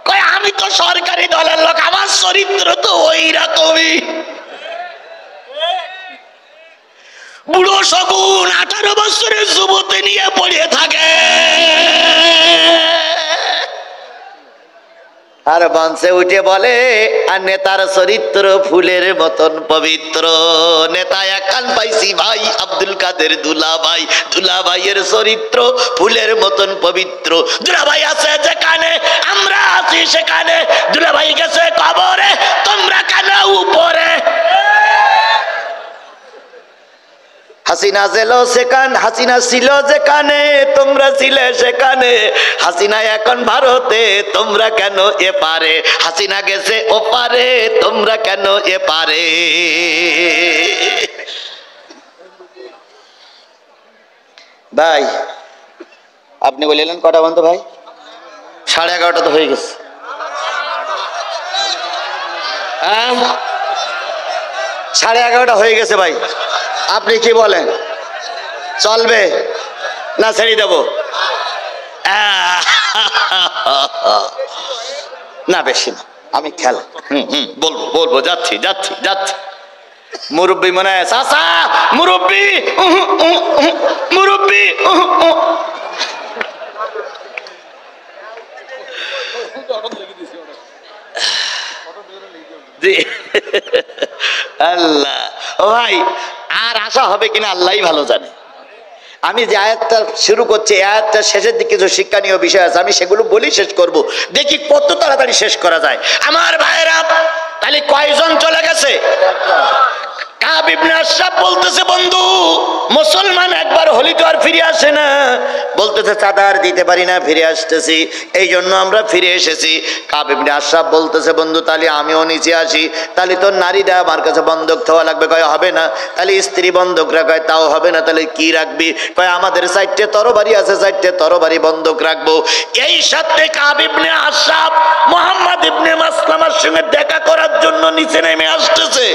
কয় আমি তো সরকারি দলের লোক, আমার চরিত্র তো ওই রকমই। বুড়ো শগুন 18 বছরের যুবতী নিয়ে পড়ে থাকে, আর মঞ্চে উঠে বলে, আর নেতার চরিত্র ফুলের মতন পবিত্র। নেতা একান পাইছি ভাই আব্দুল কাদের দুলাভাই, দুলাভাইয়ের চরিত্র ফুলের মতন পবিত্র। দুলাভাই আছে যেখানে আমরা আছি সেখানে, দুলাভাই গেছে কবরে তোমরা কেন উপরে। হাসিনা ছিল যেখানে তোমরা ছিলে সেখানে, হাসিনা এখন ভারতে তোমরা কেন এপারে, হাসিনা গেছে ওপারে তোমরা কেন এপারে। ভাই আপনি বললেন কটা বন্ধ ভাই? 11:30 তো হয়ে গেছে। 11:30 হয়ে গেছে ভাই, আপনি কি বলেন? চলবে না ছেড়ে দেব? না বেশি না, আমি খেলা বলবো যাচ্ছি যাচ্ছি যাচ্ছি। মুরব্বী মনে হয় চাচা, মুরব্বী মুরব্বী আল্লাহ ও ভাই, আর আশা হবে কিনা আল্লাহই ভালো জানে। আমি যে আয়াতটা শুরু করছি, আয়াতটা শেষের দিকে যে শিক্ষণীয় বিষয় আছে আমি সেগুলো বলি, শেষ করব, দেখি কত তাড়াতাড়ি শেষ করা যায়। আমার ভাইরা তাহলে কয়জন চলে গেছে? কাব ইবনে আশরাফ বলতেছে বন্ধু মুসলমান একবার হলি তো আর ফিরে আসে না, বলতেছে চাঁদার দিতে পারি না, ফিরে আসতেছি, এই জন্য আমরা ফিরে এসেছি। কাব ইবনে আশরাফ বলতেছে বন্ধু তাহলে আমিও নিচে আসি, তাহলে তোর নারীরা আমার কাছে বন্ধক থাকা লাগবে। কয় হবে না। তাহলে স্ত্রী বন্ধক রাখায় তাও হবে না, তাহলে কি রাখবি? কয় আমাদের 4টে তরবারি আছে, 4টে তরবারি বন্ধক রাখবো। এই সাথে কাব ইবনে আশরাফ মুহাম্মদ ইবনে মাসলামার সঙ্গে দেখা করার জন্য নিচে নেমে আসতেছে।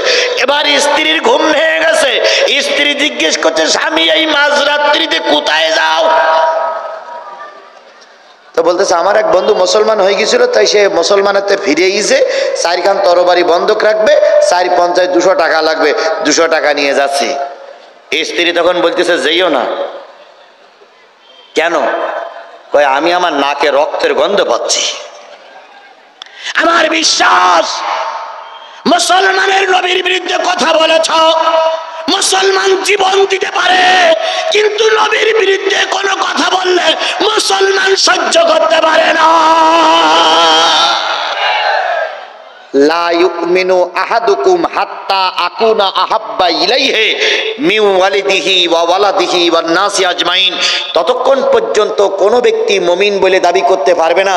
এবার স্ত্রীর ঘুম ভেঙে গেছে, স্ত্রী জিজ্ঞেস করছে স্বামী এই মাঝরাত্রিতে কোথায় যাও? তো বলতেছে আমার এক বন্ধু মুসলমান হয়ে গেছিল, তাই সে মুসলমানের ফিরে গেছে, 4খান তরবারি বন্ধক রাখবে, 4×50 200 টাকা লাগবে, 200 টাকা নিয়ে যাচ্ছি। স্ত্রী তখন বলতেছে যেইও না। কেন? কয় আমি আমার নাকে রক্তের গন্ধ পাচ্ছি। আমার বিশ্বাস মুসলমানের নবীর বিরুদ্ধে কথা বলেছ, মুসলমান জীবন দিতে পারে, কিন্তু নবীর বিরুদ্ধে কোনো কথা বললে মুসলমান সহ্য করতে পারে না। লা ইউমিনু আহাদুকুম হাত্তা আকুনা আহাব্বা ইলাইহি মিন ওয়ালিদিহি ওয়া ওয়ালাদিহি ওয়ান নাসি আজমাইন। ততক্ষণ পর্যন্ত কোনো ব্যক্তি মুমিন বলে দাবি করতে পারবে না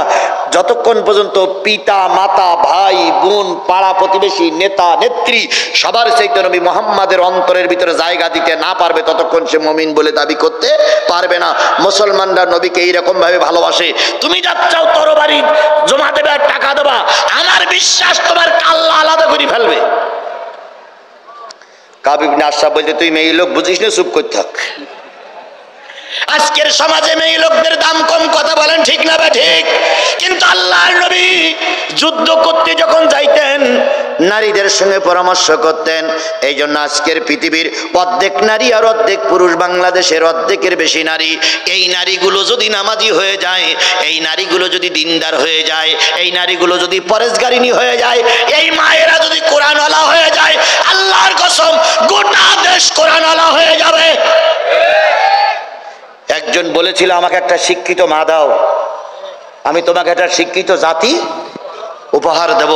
যতক্ষণ পর্যন্ত পিতা মাতা ভাই বোন পাড়া প্রতিবেশী নেতা নেত্রী সবার চাইতে নবী মুহাম্মাদের অন্তরের ভিতরে জায়গা দিতে না পারবে, ততক্ষণ সে মুমিন বলে দাবি করতে পারবে না। মুসলমানরা নবীকে এইরকম ভাবে ভালোবাসে। তুমি যাচ্ছাও তরবারি জমা দেবে আর টাকা দেবা, আমার বিশ্বাস তোমার কাল্লা আলাদা করে ফেলবে। কাব ইবনে আশরাফ বলতে তুই মেয়ে লোক বুঝিস না, চুপ করতে থাক। আজকের সমাজে মেয়ে লোকদের দাম কম, কথা বলেন ঠিক না বা ঠিক? কিন্তু আল্লাহর নবী যুদ্ধ করতে যখন যাইতেন নারীদের সঙ্গে পরামর্শ করতেন। এই জন্য আজকের পৃথিবীর অর্ধেক নারী আর অর্ধেক পুরুষ, বাংলাদেশের অর্ধেকের বেশি নারী, এই নারীগুলো যদি নামাজি হয়ে যায়, এই নারীগুলো যদি দিনদার হয়ে যায়, এই নারীগুলো যদি পরেশগারিনী হয়ে যায়, এই মায়েরা যদি কোরআনওয়ালা হয়ে যায়, আল্লাহর কসম গোটা দেশ কোরআনওয়ালা হয়ে যাবে। একজন বলেছিল আমাকে একটা শিক্ষিত মা দাও, আমি তোমাকে একটা শিক্ষিত জাতি উপহার দেব।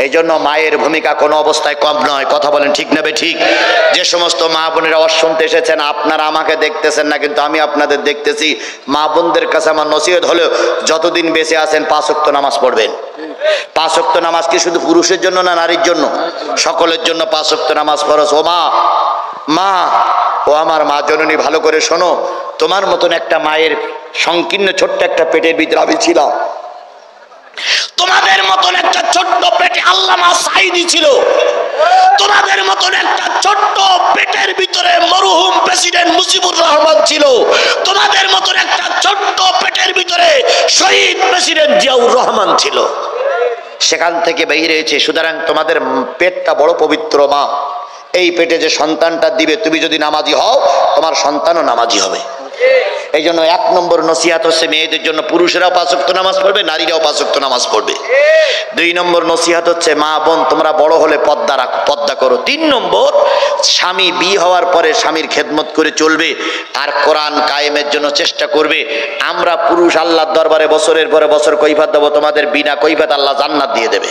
এই জন্য মায়ের ভূমিকা কোনো অবস্থায় কম নয়, কথা বলেন ঠিক না বে ঠিক? যে সমস্ত মা বোনেরা শুনতে এসেছেন, আপনারা আমাকে দেখতেছেন না কিন্তু আমি আপনাদের দেখতেছি। মা বোনদের কাছে আমার নসিহত হলো যতদিন বেঁচে আছেন 5 ওয়াক্ত নামাজ পড়বেন। 5 ওয়াক্ত নামাজ কি শুধু পুরুষের জন্য না নারীর জন্য? সকলের জন্য 5 ওয়াক্ত নামাজ ফরজ। ও মা, মা ও আমার মা জননী, ভালো করে শোনো, তোমার মতন একটা মায়ের সংকীর্ণ ছোট্ট একটা পেটের ভিতরে আমি ছিলাম। তোমাদের মতন একটা ছোট্ট পেটে আল্লামা সাঈদী ছিল। তোমাদের মতন একটা ছোট্ট পেটের ভিতরে মরহুম প্রেসিডেন্ট মুজিবুর রহমান ছিল। তোমাদের মতন একটা ছোট্ট পেটের ভিতরে শহীদ প্রেসিডেন্ট জিয়াউর রহমান ছিল। সেখান থেকে বেরিয়ে হয়েছে। সুতরাং তোমাদের পেটটা বড় পবিত্র। মা, এই পেটে যে সন্তানটা দিবে, তুমি যদি নামাজি হও তোমার সন্তানও নামাজি হবে। এই জন্য 1 নম্বর নসিহত হচ্ছে মেয়েদের জন্য, পুরুষেরাও 5 ওয়াক্ত নামাজ পড়বে, নারীরাও 5 ওয়াক্ত নামাজ পড়বে। 2 নম্বর নসিহত হচ্ছে মা বোন তোমরা বড় হলে পর্দা করো। 3 নম্বর, স্বামী বিয়ে হওয়ার পরে স্বামীর খেদমত করে চলবে আর কোরআন কায়েমের জন্য চেষ্টা করবে। আমরা পুরুষ আল্লাহর দরবারে বছরের পরে বছর কৈফিয়ত দেবো, তোমাদের বিনা কৈফিয়ত আল্লাহ জান্নাত দিয়ে দেবে।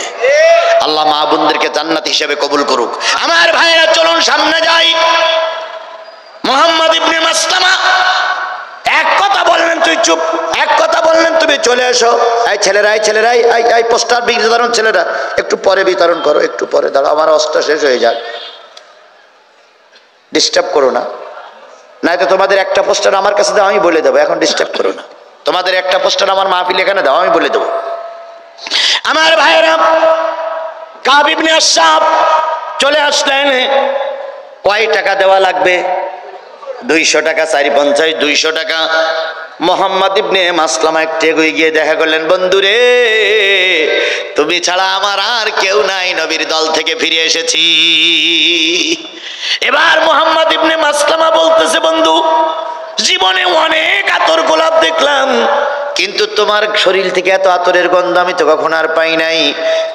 আল্লাহ মা বোনদেরকে জান্নাত হিসেবে কবুল করুক। আমার ভাইরা চলুন সামনে যাই। মুহাম্মদ ইবনে মাসলামা এক কথা বললেন তুই চুপ, এক কথা বললেন তুমি চলে এসো। এই ছেলেরা, এই ছেলেরা, এই পোস্টার বিতরণ, ছেলেরা একটু পরে বিতরণ করো, একটু পরে দাঁড়াও, আমার অস্ত্র শেষ হয়ে যাক, ডিস্টার্ব করো না। নাই তো তোমাদের একটা পোস্টার আমার কাছে দাও, আমি বলে দেবো, এখন ডিস্টার্ব করো না। তোমাদের একটা পোস্টার আমার মাহফিল এখানে দাও, আমি বলে দেবো। আমার ভাইরা, কাব ইবনে আশরাফ চলে আসলেন। কয় টাকা দেওয়া লাগবে? 200 টাকা। 450, 200 টাকা। মোহাম্মদ ইবনে মাসলামা একটু এগিয়ে গিয়ে দেখা করলেন, বন্ধুরে তুমি ছাড়া আমার আর কেউ নাই, নবীর দল থেকে ফিরে এসেছি। এবার মোহাম্মদ ইবনে মাসলামা বলতেছে, বন্ধু জীবনে অনেক আতর গোলাপ দেখলাম, কিন্তু তোমার শরীর থেকে এত আতরের গন্ধ আমি তো কখনো আর পাই নাই।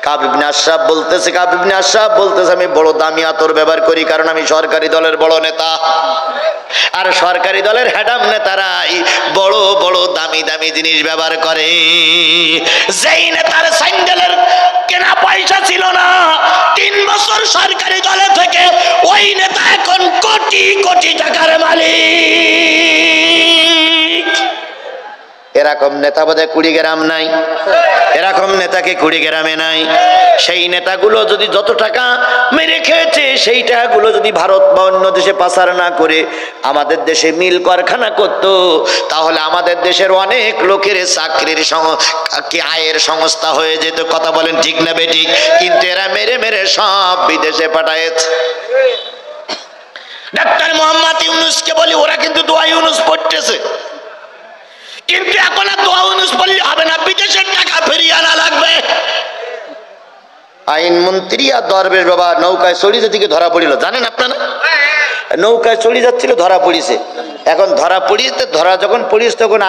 কাব ইবনে আশরাফ বলতেছে, আমি বড় দামি আতর ব্যবহার করি, কারণ আমি সরকারি দলের বড় নেতা। আর সরকারি দলের হ্যাডাম নেতারাই বড় বড় দামি দামি জিনিস ব্যবহার করে। যেই নেতার স্যান্ডেলের কেনা পয়সা ছিল না, 3 বছর সরকারি দলে থেকে ওই নেতা এখন কোটি কোটি টাকার মালিক। এরকম নেতা বোধহয় কুড়িগ্রাম নাই, এরকম নেতাকে কুড়িগ্রামে নাই। সেই নেতাগুলো যদি যত টাকা মেরে খেয়েছে, সেই টাকাগুলো যদি ভারত বা অন্য দেশে পাচার না করে আমাদের দেশে মিল কারখানা করত, তাহলে আমাদের দেশের অনেক লোকের চাকরির আয়ের সংস্থা হয়ে যেত। কথা বলেন ঠিক না বেঠিক? কিন্তু এরা মেরে মেরে সব বিদেশে পাঠায়েছে। ডাক্তার মোহাম্মদ ইউনূসকে বলি, ওরা কিন্তু দোয়া ইউনূস পড়তেছে, কিন্তু এখন আর দোয়া ইউনূস পড়লে হবে না, বিদেশের টাকা ফিরিয়ে আনা লাগবে। আইনমন্ত্রী আর দরবেশ বাবা নৌকায় চড়ি যেদিকে ধরা পড়িল, জানেন আপনারা? নৌকায় চড়ি যাচ্ছিল, ধরা পড়িছে। এখন ধরা পড়িয়েছে, ধরা যখন পড়িস তখন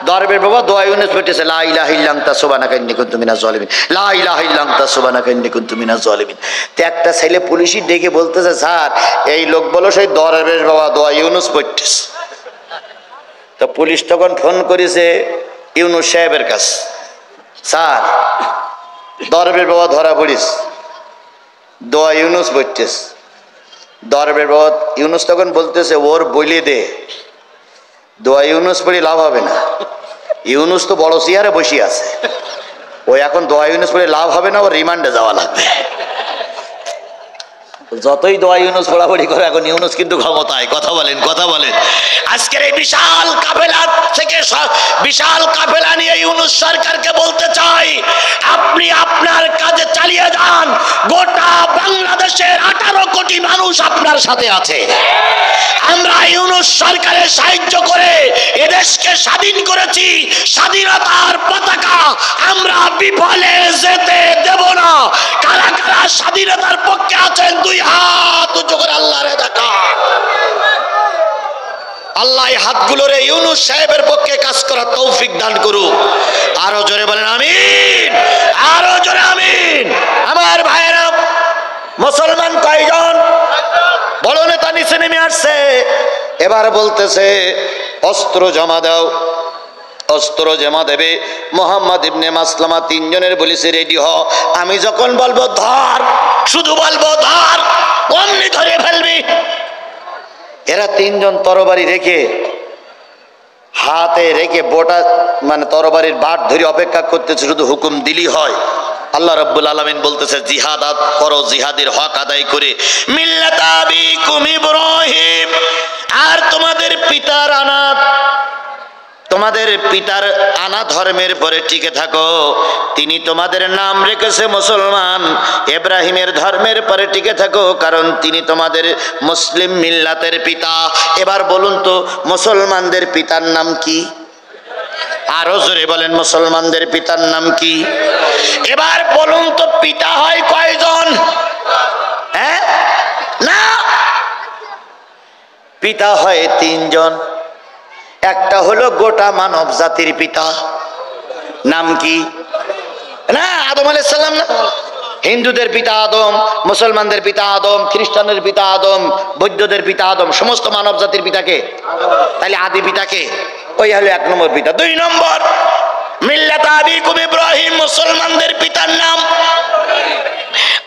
দরবেশ বাবা দোয়া ইউনূস পড়তেছে, লা ইলাহা ইল্লা আনতা সুবহানাকা ইন্নী কুনতু মিনাজ জালিমিন, লা ইলাহা ইল্লা আনতা সুবহানাকা ইন্নী কুনতু মিনাজ জালিমিন। তো একটা ছেলে পুলিশই ডেকে বলতেছে, স্যার এই লোক বলো সেই দরবেশ বাবা দোয়া ইউনূস পড়তেছে। তো পুলিশ তখন ফোন করেছে ইউনূস সাহেবের কাছে, স্যার দরবেশ বাবা ধরা পড়িস, দোয়া ইউনূস পড়তেছে। দরবেশ বাবা ইউনূস তখন বলতেছে, ওর বলে দে দোয়া ইউনূস পড়ে লাভ হবে না, ইউনূস তো বড় চেয়ারে বসে আছে, ওই এখন দোয়া ইউনূস পড়ে লাভ হবে না, ওর রিমান্ডে যাওয়া লাগবে। যতই দোয়া ইউনূস পড়াপড়ি করে, এখন ইউনূস কিন্তু ক্ষমতায়। কথা বলেন, কথা বলেন। আজকের এই বিশাল কাফেলা থেকে, বিশাল কাফেলা নিয়ে ইউনূস সরকারকে বলতে চাই, আপনি আপনার কাজে চালিয়ে যান। গোটা বাংলাদেশের 18 কোটি মানুষ আপনার সাথে আছে। আমরা ইউনূস সরকারের সাহায্য করে এদেশকে স্বাধীন করেছি। স্বাধীনতার পতাকা আমরা বিফলে যেতে দেব না। কারা কারা স্বাধীনতার পক্ষে আছেন, 2 হাত উঁচু করে আল্লাহরে দেখান। আল্লাহ এই হাতগুলোরে ইউনূস সাহেবের পক্ষে কাজ করার তৌফিক দান করুক। আরো জোরে বলেন আমিন, আরো জোরে আমিন। আমার ভাইয়েরা, মুসলমান কয়জন? বড় নেতা নিচে নেমে আসছে, এবার বলতেছে অস্ত্র জমা দাও। অস্ত্র জমা দেবে। মোহাম্মদ ইবনে মাসলামা 3 জনের বলেছে রেডি হ, আমি যখন বলবো ধর, শুধু বলবো ধর, অমনি ধরে ফেলবি। এরা 3 জন তরবারি রেখে, হাতে রেখে বোটা মানে তরবারির বাট ধরে অপেক্ষা করতেছে, শুধু হুকুম দিলি হয়। আল্লাহ রাব্বুল আলামিন বলতেছে জিহাদ করো, জিহাদের হক আদায় করে। মিল্লাত আবিকুম ইব্রাহিম, আর তোমাদের পিতার আনাত, তোমাদের পিতার আনা ধর্মের পরে টিকে থাকো। তিনি তোমাদের নাম রেখেছে মুসলমান, ইব্রাহিমের ধর্মের পরে টিকে থাকো, কারণ তিনি তোমাদের মুসলিম মিল্লাতের পিতা। এবার বলুন তো মুসলমানদের পিতার নাম কি? আরো জোরে বলেন, মুসলমানদের পিতার নাম কি? এবার বলুন তো পিতা হয় কয়জন? হ্যাঁ না, পিতা হয় 3 জন। একটা হলো গোটা মানব জাতির পিতা, নাম কি? না, আদম আলাইহিস সালাম না? হিন্দুদের পিতা আদম, মুসলমানদের পিতা আদম, খ্রিস্টানদের পিতা আদম, বৌদ্ধদের পিতা আদম, সমস্ত মানব জাতির পিতাকে। তাহলে আদি পিতাকে, ওই হলো 1 নম্বর পিতা। 2 নম্বর মিল্লাত আবিকুম ইব্রাহিম, মুসলমানদের পিতার নাম।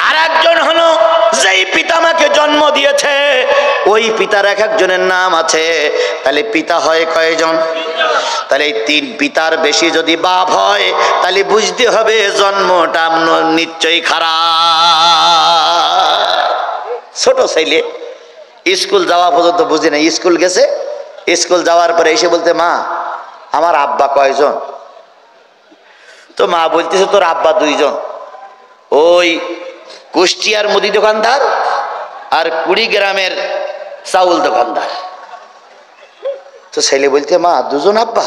আর একজন হলো যেই পিতা আমাকে জন্ম দিয়েছে, ওই পিতার এক একজনের নাম আছে। তাহলে পিতা হয় কয়জন? তাহলে এই 3 পিতার বেশি যদি বাপ হয়, তাহলে বুঝতে হবে জন্মটা নিশ্চয়ই খারাপ। ছোট ছেলে স্কুল যাওয়া পর্যন্ত বুঝি না, স্কুল গেছে স্কুল যাওয়ার পরে এসে বলতে, মা আমার আব্বা কয়জন? তো মা বলতেছে, তোর আব্বা 2 জন, ওই কুষ্টিয়ার মুদি দোকানদার আর কুড়িগ্রামের চাউল দোকানদার। তো ছেলে বলতে, মা 2 জন আব্বা?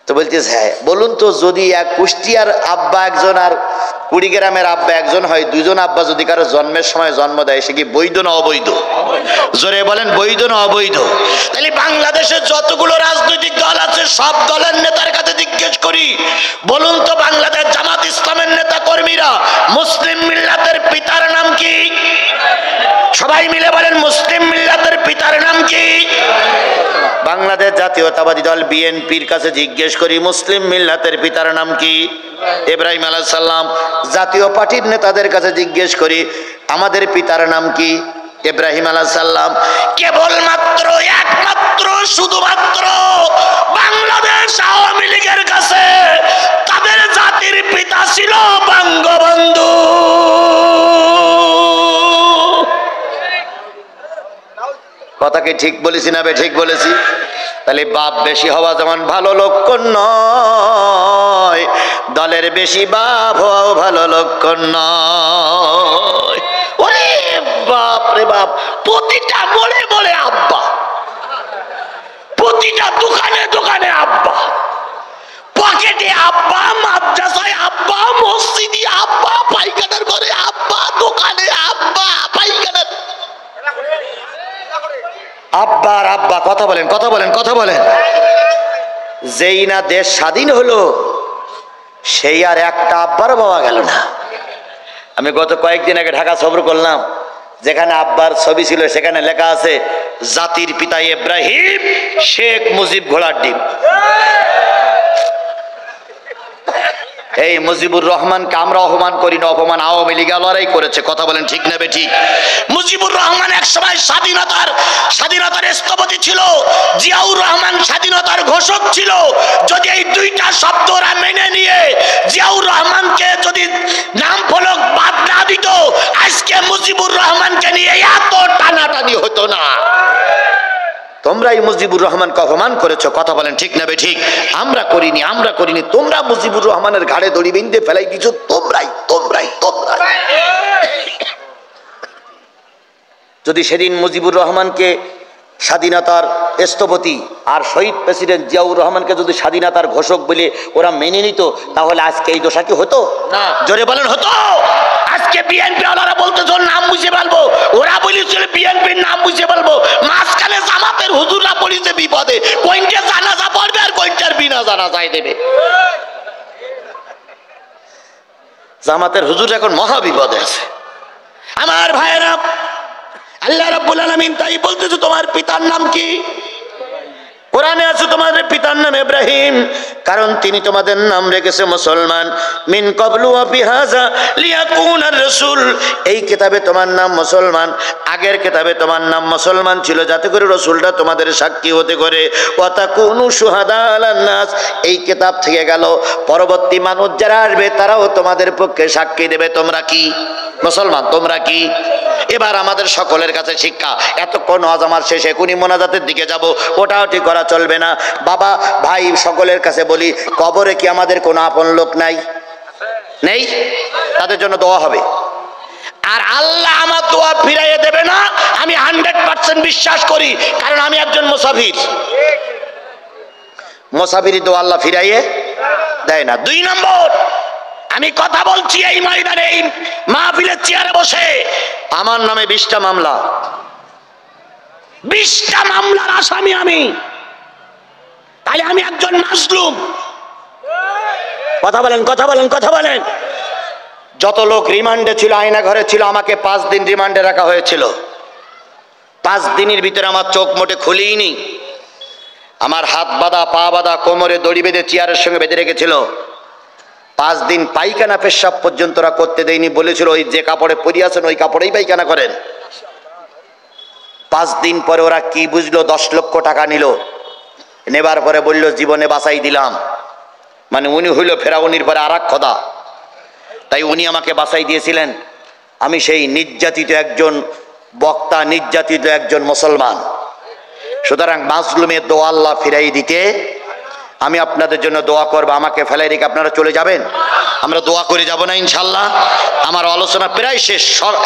তো বলতেছে, হ্যাঁ। বলুন তো, যদি এক কুষ্টিয়ার আব্বা একজন আর কুড়িগ্রামের আব্বা একজন হয়, 2 জন আব্বা যদি কারো জন্মের সময় জন্ম দেয়, সে কি বৈধ না অবৈধ? জোরে বলেন, বৈধ না অবৈধ? তাহলে বাংলাদেশে যতগুলো রাজনৈতিক দল আছে সব দলের নেতার কাছে জিজ্ঞেস করি, বলুন তো বাংলাদেশ জামাত ইসলামের নেতা কর্মীরা মুসলিম মিল্লাতের পিতার নাম কি? সবাই মিলে বলেন, মুসলিম মিল্লাতের পিতার নাম কি? বাংলাদেশ জাতীয়তাবাদী দল বিএনপির কাছে জিজ্ঞেস করি, মুসলিম মিল্লাতের পিতার নাম কি? ইব্রাহিম আলাইহিস সালাম। জাতীয় পার্টির নেতাদের কাছে জিজ্ঞেস করি, আমাদের পিতার নাম কি? ইব্রাহিম আলাইহিস সালাম। কেবলমাত্র একমাত্র শুধুমাত্র বাংলাদেশ আওয়ামী লীগের কাছে তাদের জাতির পিতা ছিল বঙ্গবন্ধু। কথা কি ঠিক বলেছি না বে ঠিক বলেছি? তাহলে বাপ বেশি হওয়া যেমন ভালো লক্ষণ নয়, দলের বেশি বাপ হওয়াও ভালো লক্ষণ নয়। ওরে বাপ রে বাপ, প্রতিটা মোড়ে মোড়ে আব্বা, প্রতিটা দোকানে দোকানে আব্বা, পকেটে আব্বা, মাদ্রাসায় আব্বা, মসজিদে আব্বা, পায়খানার ঘরে আব্বা, দোকানে আব্বা, পায়খানার আব্বা আর আব্বা। কথা বলেন, কথা বলেন, কথা বলেন। যেই না দেশ স্বাধীন হলো, সেই আর একটা আব্বারও পাওয়া গেল না। আমি গত কয়েকদিন আগে ঢাকা সফর করলাম, যেখানে আব্বার ছবি ছিল সেখানে লেখা আছে, জাতির পিতা ইব্রাহিম, শেখ মুজিব ঘোড়ার ডিম। এই মুজিবুর রহমানকে আমরা অপমান করি না, অপমান আওয়ামী লীগ লড়াই করেছে। কথা বলেন ঠিক না বেঠিক? মুজিবুর রহমান এক সময় স্বাধীনতার স্থপতি ছিল, জিয়াউর রহমান স্বাধীনতার ঘোষক ছিল। যদি এই 2টা শব্দ ওরা মেনে নিয়ে জিয়াউর রহমানকে যদি নাম ফলক বাদ না দিত, আজকে মুজিবুর রহমানকে নিয়ে এত টানাটানি হতো না। তোমরাই মুজিবুর রহমানকে অপমান করেছো। কথা বলেন ঠিক না বেঠিক? আমরা করিনি, আমরা করিনি, তোমরা মুজিবুর রহমানের ঘাড়ে দড়ি বেঁধে ফেলাই দিছো, তোমরাই তোমরাই তোমরাই। যদি সেদিন মুজিবুর রহমানকে স্বাধীনতার স্থপতি আর শহীদ প্রেসিডেন্ট জিয়াউর রহমানকে যদি স্বাধীনতার ঘোষক বলে ওরা মেনে নিত, তাহলে আজকে এই দশা কি হতো? না। জোরে বলেন, হতো? আজকে বিএনপি ওরা বলতেছে নাম বুঝে বলবো, ওরা বলেছিল বিএনপির নাম বুঝে বলবো, মাঝখানে জামাতের হুজুররা পড়েছে বিপদে, কোনটা জানাজা পড়বে আর কোনটার বিনা জানাজায় দেবে। জামাতের হুজুর এখন মহা বিপদে আছে। আমার ভাইয়েরা, আল্লাহ রাব্বুল আলামিন তাই বলতেছে, তোমার পিতার নাম কি? কোরআনে আছে তোমাদের পিতার নাম ইব্রাহিম, কারণ তিনি তোমাদের নাম রেখেছে মুসলমান। মিন ক্বাবলু ওয়া বিহাযা লিয়াকুনার রাসূল, এই কিতাবে তোমার নাম মুসলমান, আগের কিতাবে তোমার নাম মুসলমান ছিল, যাতে করে রাসূলটা তোমাদের সাক্ষী হতে করে। ওয়া তাকুনু শুহাদা আলান নাস, এই কিতাব থেকে গেল পরবর্তী মানুষ যারা আসবে তারাও তোমাদের পক্ষে সাক্ষী দেবে তোমরা কি মুসলমান, তোমরা কি। এবার আমাদের সকলের কাছে শিক্ষা, এতক্ষণ ওয়াজ আমার শেষে এখনই মোনাজাতের দিকে যাব, ওটাও ঠিক করা চলবে না। বাবা ভাই সকলের কাছে বলি, কবরে কি আমাদের কোনো আপন লোক নাই? নেই? তাদের জন্য দোয়া হবে, আর আল্লাহ আমার দোয়া ফিরাইয়ে দেবে না, আমি 100% বিশ্বাস করি, কারণ আমি একজন মুসাফির। মুসাফিরি দোয়া আল্লাহ ফিরাইয়ে দেয় না। 2 নম্বর, আমি কথা বলছি এই ময়দানে, এই মাহফিলের চেয়ারে বসে, আমার নামে 20টা মামলা, 20টা মামলার আসামি আমি। তাহলে আমি একজন মাজলুম। কথা বলেন, কথা বলেন, কথা বলেন। যত লোক রিমান্ডে ছিল, আয়না ঘরে ছিল, আমাকে 5 দিন রিমান্ডে রাখা হয়েছিল। 5 দিনের ভিতরে আমার চোখ মোটে খুলিনি, আমার হাত বাঁধা, পা বাঁধা, কোমরে দড়ি বেঁধে চেয়ারের সঙ্গে বেঁধে রেখেছিল। 5 দিন পায়খানা পেশাব পর্যন্ত ওরা করতে দেয়নি, বলেছিল ওই যে কাপড়ে পরে আছেন ওই কাপড়েই পায়খানা করেন। 5 দিন পরে ওরা কি বুঝলো, 10 লক্ষ টাকা নিল, নেবার পরে বলল জীবনে বাঁচাই দিলাম। মানে উনি হইল ফেরাউনির পরে আর এক খোদা, তাই উনি আমাকে বাঁচাই দিয়েছিলেন। আমি সেই নির্যাতিত একজন বক্তা, নির্যাতিত একজন মুসলমান। সুতরাং মাজলুমের দোয়া আল্লাহ ফিরাই দিতে আমি আপনাদের জন্য দোয়া করব। আমাকে ফেলাই রেখে আপনারা চলে যাবেন? আমরা দোয়া করে যাব না ইনশাল্লাহ? আমার আলোচনা প্রায় শেষ,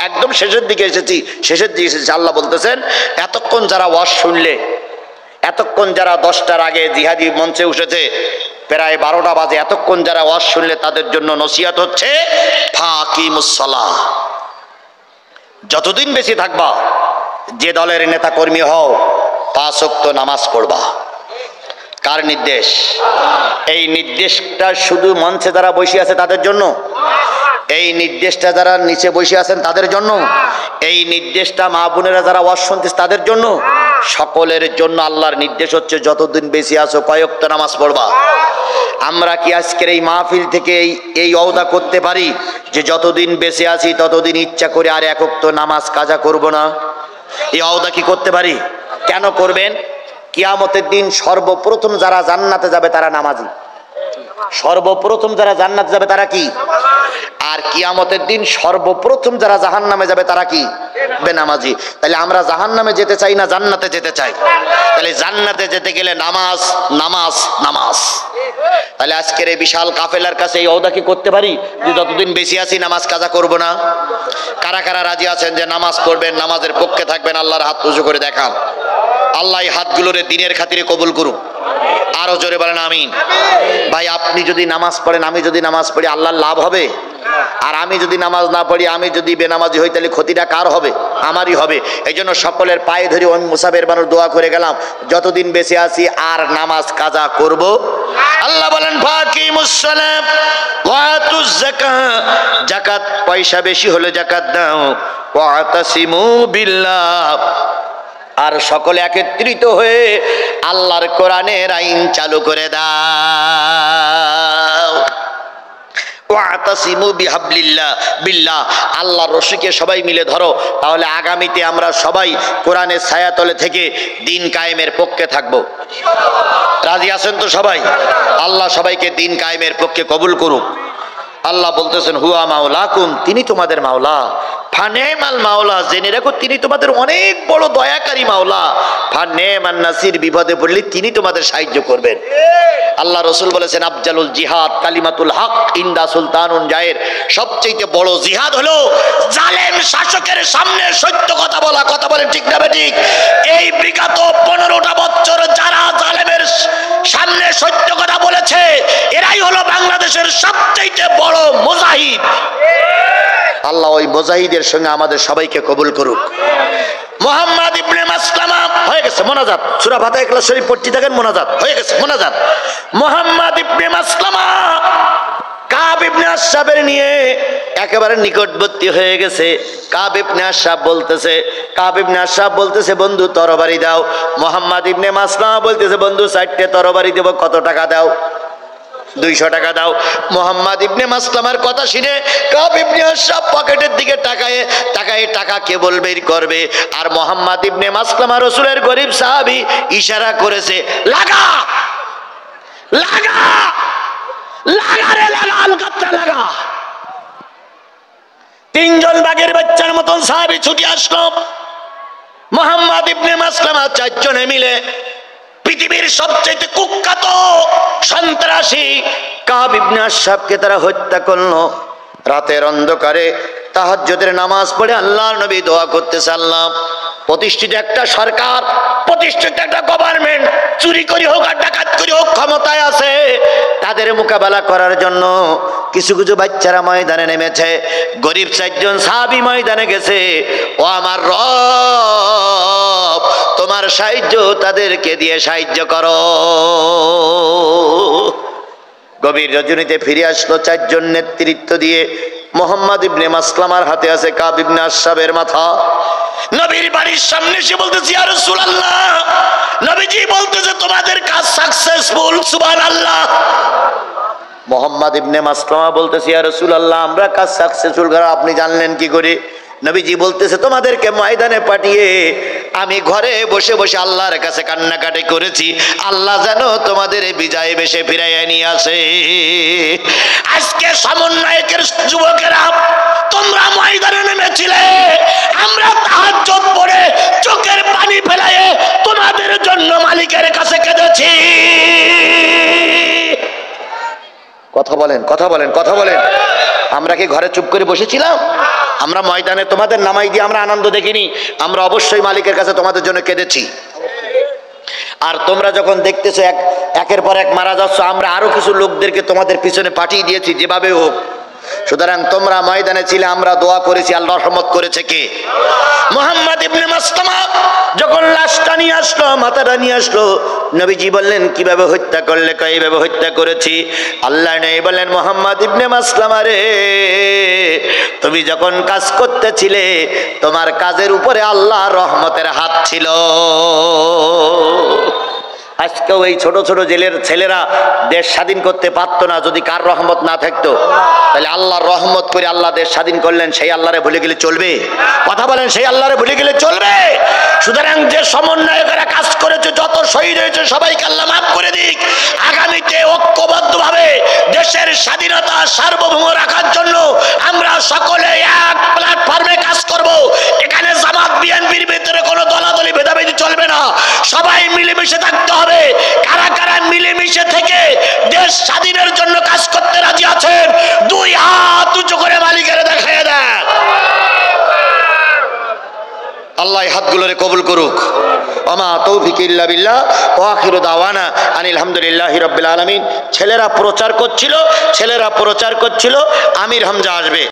একদম শেষের দিকে এসেছি, আল্লাহ বলতেছেন এতক্ষণ যারা ওয়াজ শুনলে, এতক্ষণ যারা 10টার আগে জিহাদি মঞ্চে উঠেছে, প্রায় 12টা বাজে, এতক্ষণ যারা ওয়াজ শুনলে তাদের জন্য নসিহত হচ্ছে ফাকিমুস সালাহ। যতদিন বেশি থাকবা, যে দলের নেতা কর্মী হও, 5 ওয়াক্ত নামাজ পড়বা। কার নির্দেশ? এই নির্দেশটা শুধু মঞ্চে যারা বসে আছে তাদের জন্য, এই নির্দেশটা যারা নিচে বসে আছেন তাদের জন্য, এই নির্দেশটা মা বোনেরা যারা ওয়াজ শুনতেছে তাদের জন্য, সকলের জন্য আল্লাহর নির্দেশ হচ্ছে যতদিন বেশি আছো কয় ওয়াক্ত নামাজ পড়বা। আমরা কি আজকের এই মাহফিল থেকে এই ওয়াদা করতে পারি যে যতদিন বেঁচে আছি ততদিন ইচ্ছা করে আর 1 ওয়াক্ত নামাজ কাজা করব না? এই ওয়াদা কি করতে পারি? কেন করবেন? কিয়ামতের দিন সর্বপ্রথম যারা জান্নাতে যাবে তারা নামাজি। সর্বপ্রথম যারা জান্নাতে যাবে তারা কি? আর কিয়ামতের দিন সর্বপ্রথম যারা জাহান্নামে যাবে তারা কি? বেনামাজি। তাহলে আমরা জাহান্নামে যেতে চাই না জান্নাতে যেতে চাই? তাহলে জান্নাতে যেতে গেলে নামাজ নামাজ নামাজ। তাহলে আজকের এই বিশাল কাফেলার কাছে এই ওয়াদা কি করতে পারি যে যতদিন বেশি আছি নামাজ কাজা করব না? কারা কারা রাজি আছেন যে নামাজ পড়বেন, নামাজের পক্ষে থাকবেন? আল্লাহর হাত উঁচু করে দেখান। আল্লাহ এই হাতগুলোরে দিনের খাতিরে কবুল করুন। আরো জোরে বলেন আমিন। ভাই, আপনি যদি নামাজ পড়েন, আমি যদি নামাজ পড়ি, আল্লাহর লাভ হবে। আর আমি যদি নামাজ না পড়ি, আমি যদি বেনামাজি হই, তাহলে ক্ষতিটা কার হবে? আমারই হবে। এই জন্য সকলের পায়ে ধরে ওই মুসাফির বানুর দোয়া করে গেলাম, যতদিন বেঁচে আছি আর নামাজ কাজা করব। আল্লাহ বলেন ফাকিমুস সালাম ওয়া আতুজ যাকাত, যাকাত পয়সা বেশি হলে যাকাত দাও, ওয়া আতাসিমু বিল্লাহ, আর সকলে একত্রিত হয়ে আল্লাহর কোরআনের আইন চালু করে দাও। ওয়াতাসিমু বিহাবলিল্লাহ বিল্লাহ, আল্লাহর রশিকে সবাই মিলে ধরো, তাহলে আগামীতে আমরা সবাই কোরআনের ছায়াতলে থেকে দিন কায়েমের পক্ষে থাকব। রাজি আছেন তো সবাই? আল্লাহ সবাইকে দিন কায়েমের পক্ষে কবুল করুক। আল্লাহ বলতেছেন হুয়া মাওলাকুম, তিনি তোমাদের মাওলা। ফানেমাল মাওলা, জেনে রাখো তিনি তোমাদের অনেক বড় দয়াকারী মাওলা। ফানেমান নাসির, বিপদে পড়লে তিনি তোমাদের সাহায্য করবেন। আল্লাহ রসুল বলেছেন আফজালুল জিহাদ কালিমাতুল হক ইনদা সুলতানুন জায়ের, সবচেয়ে বড় জিহাদ হলো জালেম শাসকের সামনে সত্য কথা বলা। কথা বলেন ঠিক না ঠিক? এই বিগত 15টা বছর যারা জালেমের সামনে সত্য কথা বলেছে, এরাই হলো বাংলাদেশের সবচেয়ে বড় মুজাহিদ। আল্লাহ ওই মুজাহিদের সঙ্গে আমাদের সবাইকে কবুল করুক। মুহাম্মদ ইবনে মাসলামা হয়ে গেছে মোনাজাত, সূরা ফাতিহা ইখলাস শরীফ পড়তে থাকেন, মোনাজাত হয়ে গেছে মোনাজাত। মুহাম্মদ ইবনে মাসলামা কাব ইবনে আশরাফের নিয়ে একেবারে নিকটবর্তী হয়ে গেছে। কাব ইবনে আশরাফ বলতেছে বন্ধু তরবারি দাও। মুহাম্মদ ইবনে মাসলামা বলতেছে বন্ধু 4টে তরবারি দেব, কত টাকা দাও? 200 টাকা দাও। মুহাম্মদ ইবনে মাসলামার কথা শুনে কাব ইবনে আশরাফ পকেটের দিকে তাকায় টাকা কেবল বের করবে, আর মুহাম্মদ ইবনে মাসলামা রাসূলের গরীব সাহাবী ইশারা করেছে লাগা লাগা লাগা রে লাগা, আলকাতরা লাগা। 3 জন বাঘের বাচ্চার মতন সাহাবী ছুটে আসলো। মুহাম্মদ ইবনে মাসলামা 4 জনে মিলে পৃথিবীর সবচেয়ে কুখ্যাত সন্ত্রাসী কাব ইবনে আশরাফকে তারা হত্যা করলো। রাতের অন্ধকারে তাহাজ্জুদের নামাজ পড়ে আল্লাহর নবী দোয়া করতেছে, আল্লাহ প্রতিষ্ঠিত একটা সরকার, প্রতিষ্ঠিত একটা গভর্নমেন্ট চুরি করি হোক আর ডাকাত করি হোক ক্ষমতায় আছে, তাদের মোকাবেলা করার জন্য কিছু কিছু বাচ্চারা ময়দানে নেমেছে। গরিব 4 জন সাহাবী ময়দানে গেছে। ও আমার রব, তোমার সাহায্য তাদেরকে দিয়ে সাহায্য করো। গভীর রজনীতে ফিরে আসলো 4 জন নেতৃত্ব দিয়ে। মুহাম্মদ ইবনে মাসলামার হাতে আছে কাব ইবনে আশরাফের মাথা। নবীর বাড়ির সামনে এসে বলতেছে ইয়া রাসূলুল্লাহ, নবীজি বলতেছে তোমাদের কাজ সাকসেসফুল, সুবহানাল্লাহ। মুহাম্মদ ইবনে মাসলামা বলতেছে ইয়া রাসূলুল্লাহ, আমরা কাজ সাকসেসফুল করা আপনি জানলেন কি করে? নবীজি বলতেছে তোমাদেরকে ময়দানে পাঠিয়ে আমি ঘরে বসে বসে আল্লাহর কাছে কান্নাকাটি করেছি, আল্লাহ যেন তোমাদের বিজয় বেশে ফিরাইয়া নিয়ে আসে। আজকে সমন্বয়কের যুবকেরা তোমরা ময়দানে নেমেছিলে, আমরা তাহাজ্জুদ পড়ে চোখের পানি ফেলায়ে তোমাদের জন্য মালিকের কাছে কেঁদেছি। কথা বলেন, কথা বলেন, কথা বলেন। আমরা কি ঘরে চুপ করে বসেছিলাম? আমরা ময়দানে তোমাদের নামাই দিয়ে আমরা আনন্দ দেখিনি, আমরা অবশ্যই মালিকের কাছে তোমাদের জন্য কেঁদেছি। আর তোমরা যখন দেখতেছো একের পর এক মারা যাচ্ছ, আমরা আরো কিছু লোকদেরকে তোমাদের পিছনে পাঠিয়ে দিয়েছি যেভাবে হোক। সুতরাং তোমরা ময়দানে ছিলে, আমরা দোয়া করেছি, আল্লাহ রহমত করেছে কে? মুহাম্মদ ইবনে মাসলামা যখন লাশটা নিয়ে আসলো, মাথাটা নিয়ে আসলো, নবীজি বললেন কিভাবে হত্যা করলে? এইভাবে হত্যা করেছি। আল্লাহ নবী বললেন মুহাম্মদ ইবনে মাসলামা রে, তুমি যখন কাজ করতেছিলে তোমার কাজের উপরে আল্লাহর রহমতের হাত ছিল। আজকেও এই ছোট ছোট জেলের ছেলেরা দেশ স্বাধীন করতে পারতো না যদি কার রহমত না থাকতো। তাহলে আল্লাহর রহমত করে আল্লাহ দেশ স্বাধীন করলেন, সেই আল্লাহরে ভুলে গেলে চলবে? কথা বলেন, সেই আল্লাহরে ভুলে গেলে চলবে? সুতরাং যে সমন্বয়কেরা কাজ করেছে, যত শহীদ হয়েছে সবাইকে আল্লাহ মাফ করে দিক। আগামীতে ঐক্যবদ্ধভাবে দেশের স্বাধীনতা সার্বভৌম রাখার জন্য আমরা সকলে এক প্ল্যাটফর্মে কাজ করব। এখানে জামাত বিএনপির ভিতরে কোনো দলাদলি ভেদাভেদি চলবে না, সবাই মিলেমিশে থাকতে হবে। কারা কারা মিলেমিশে থেকে দেশ স্বাধীনের জন্য কাজ করতে রাজি আছেন? দুই হাত উঁচু করে মালিকের দেখায় দেন। আল্লাহ হাতগুলোরে কবুল করুক। ওমা তৌফিক ইল্লা বিল্লাহ ওয়া আখিরু দাওয়ানা আনিল হামদুলিল্লাহি রাব্বিল আলামিন। ছেলেরা প্রচার করছিল, আমির হামজা আসবে।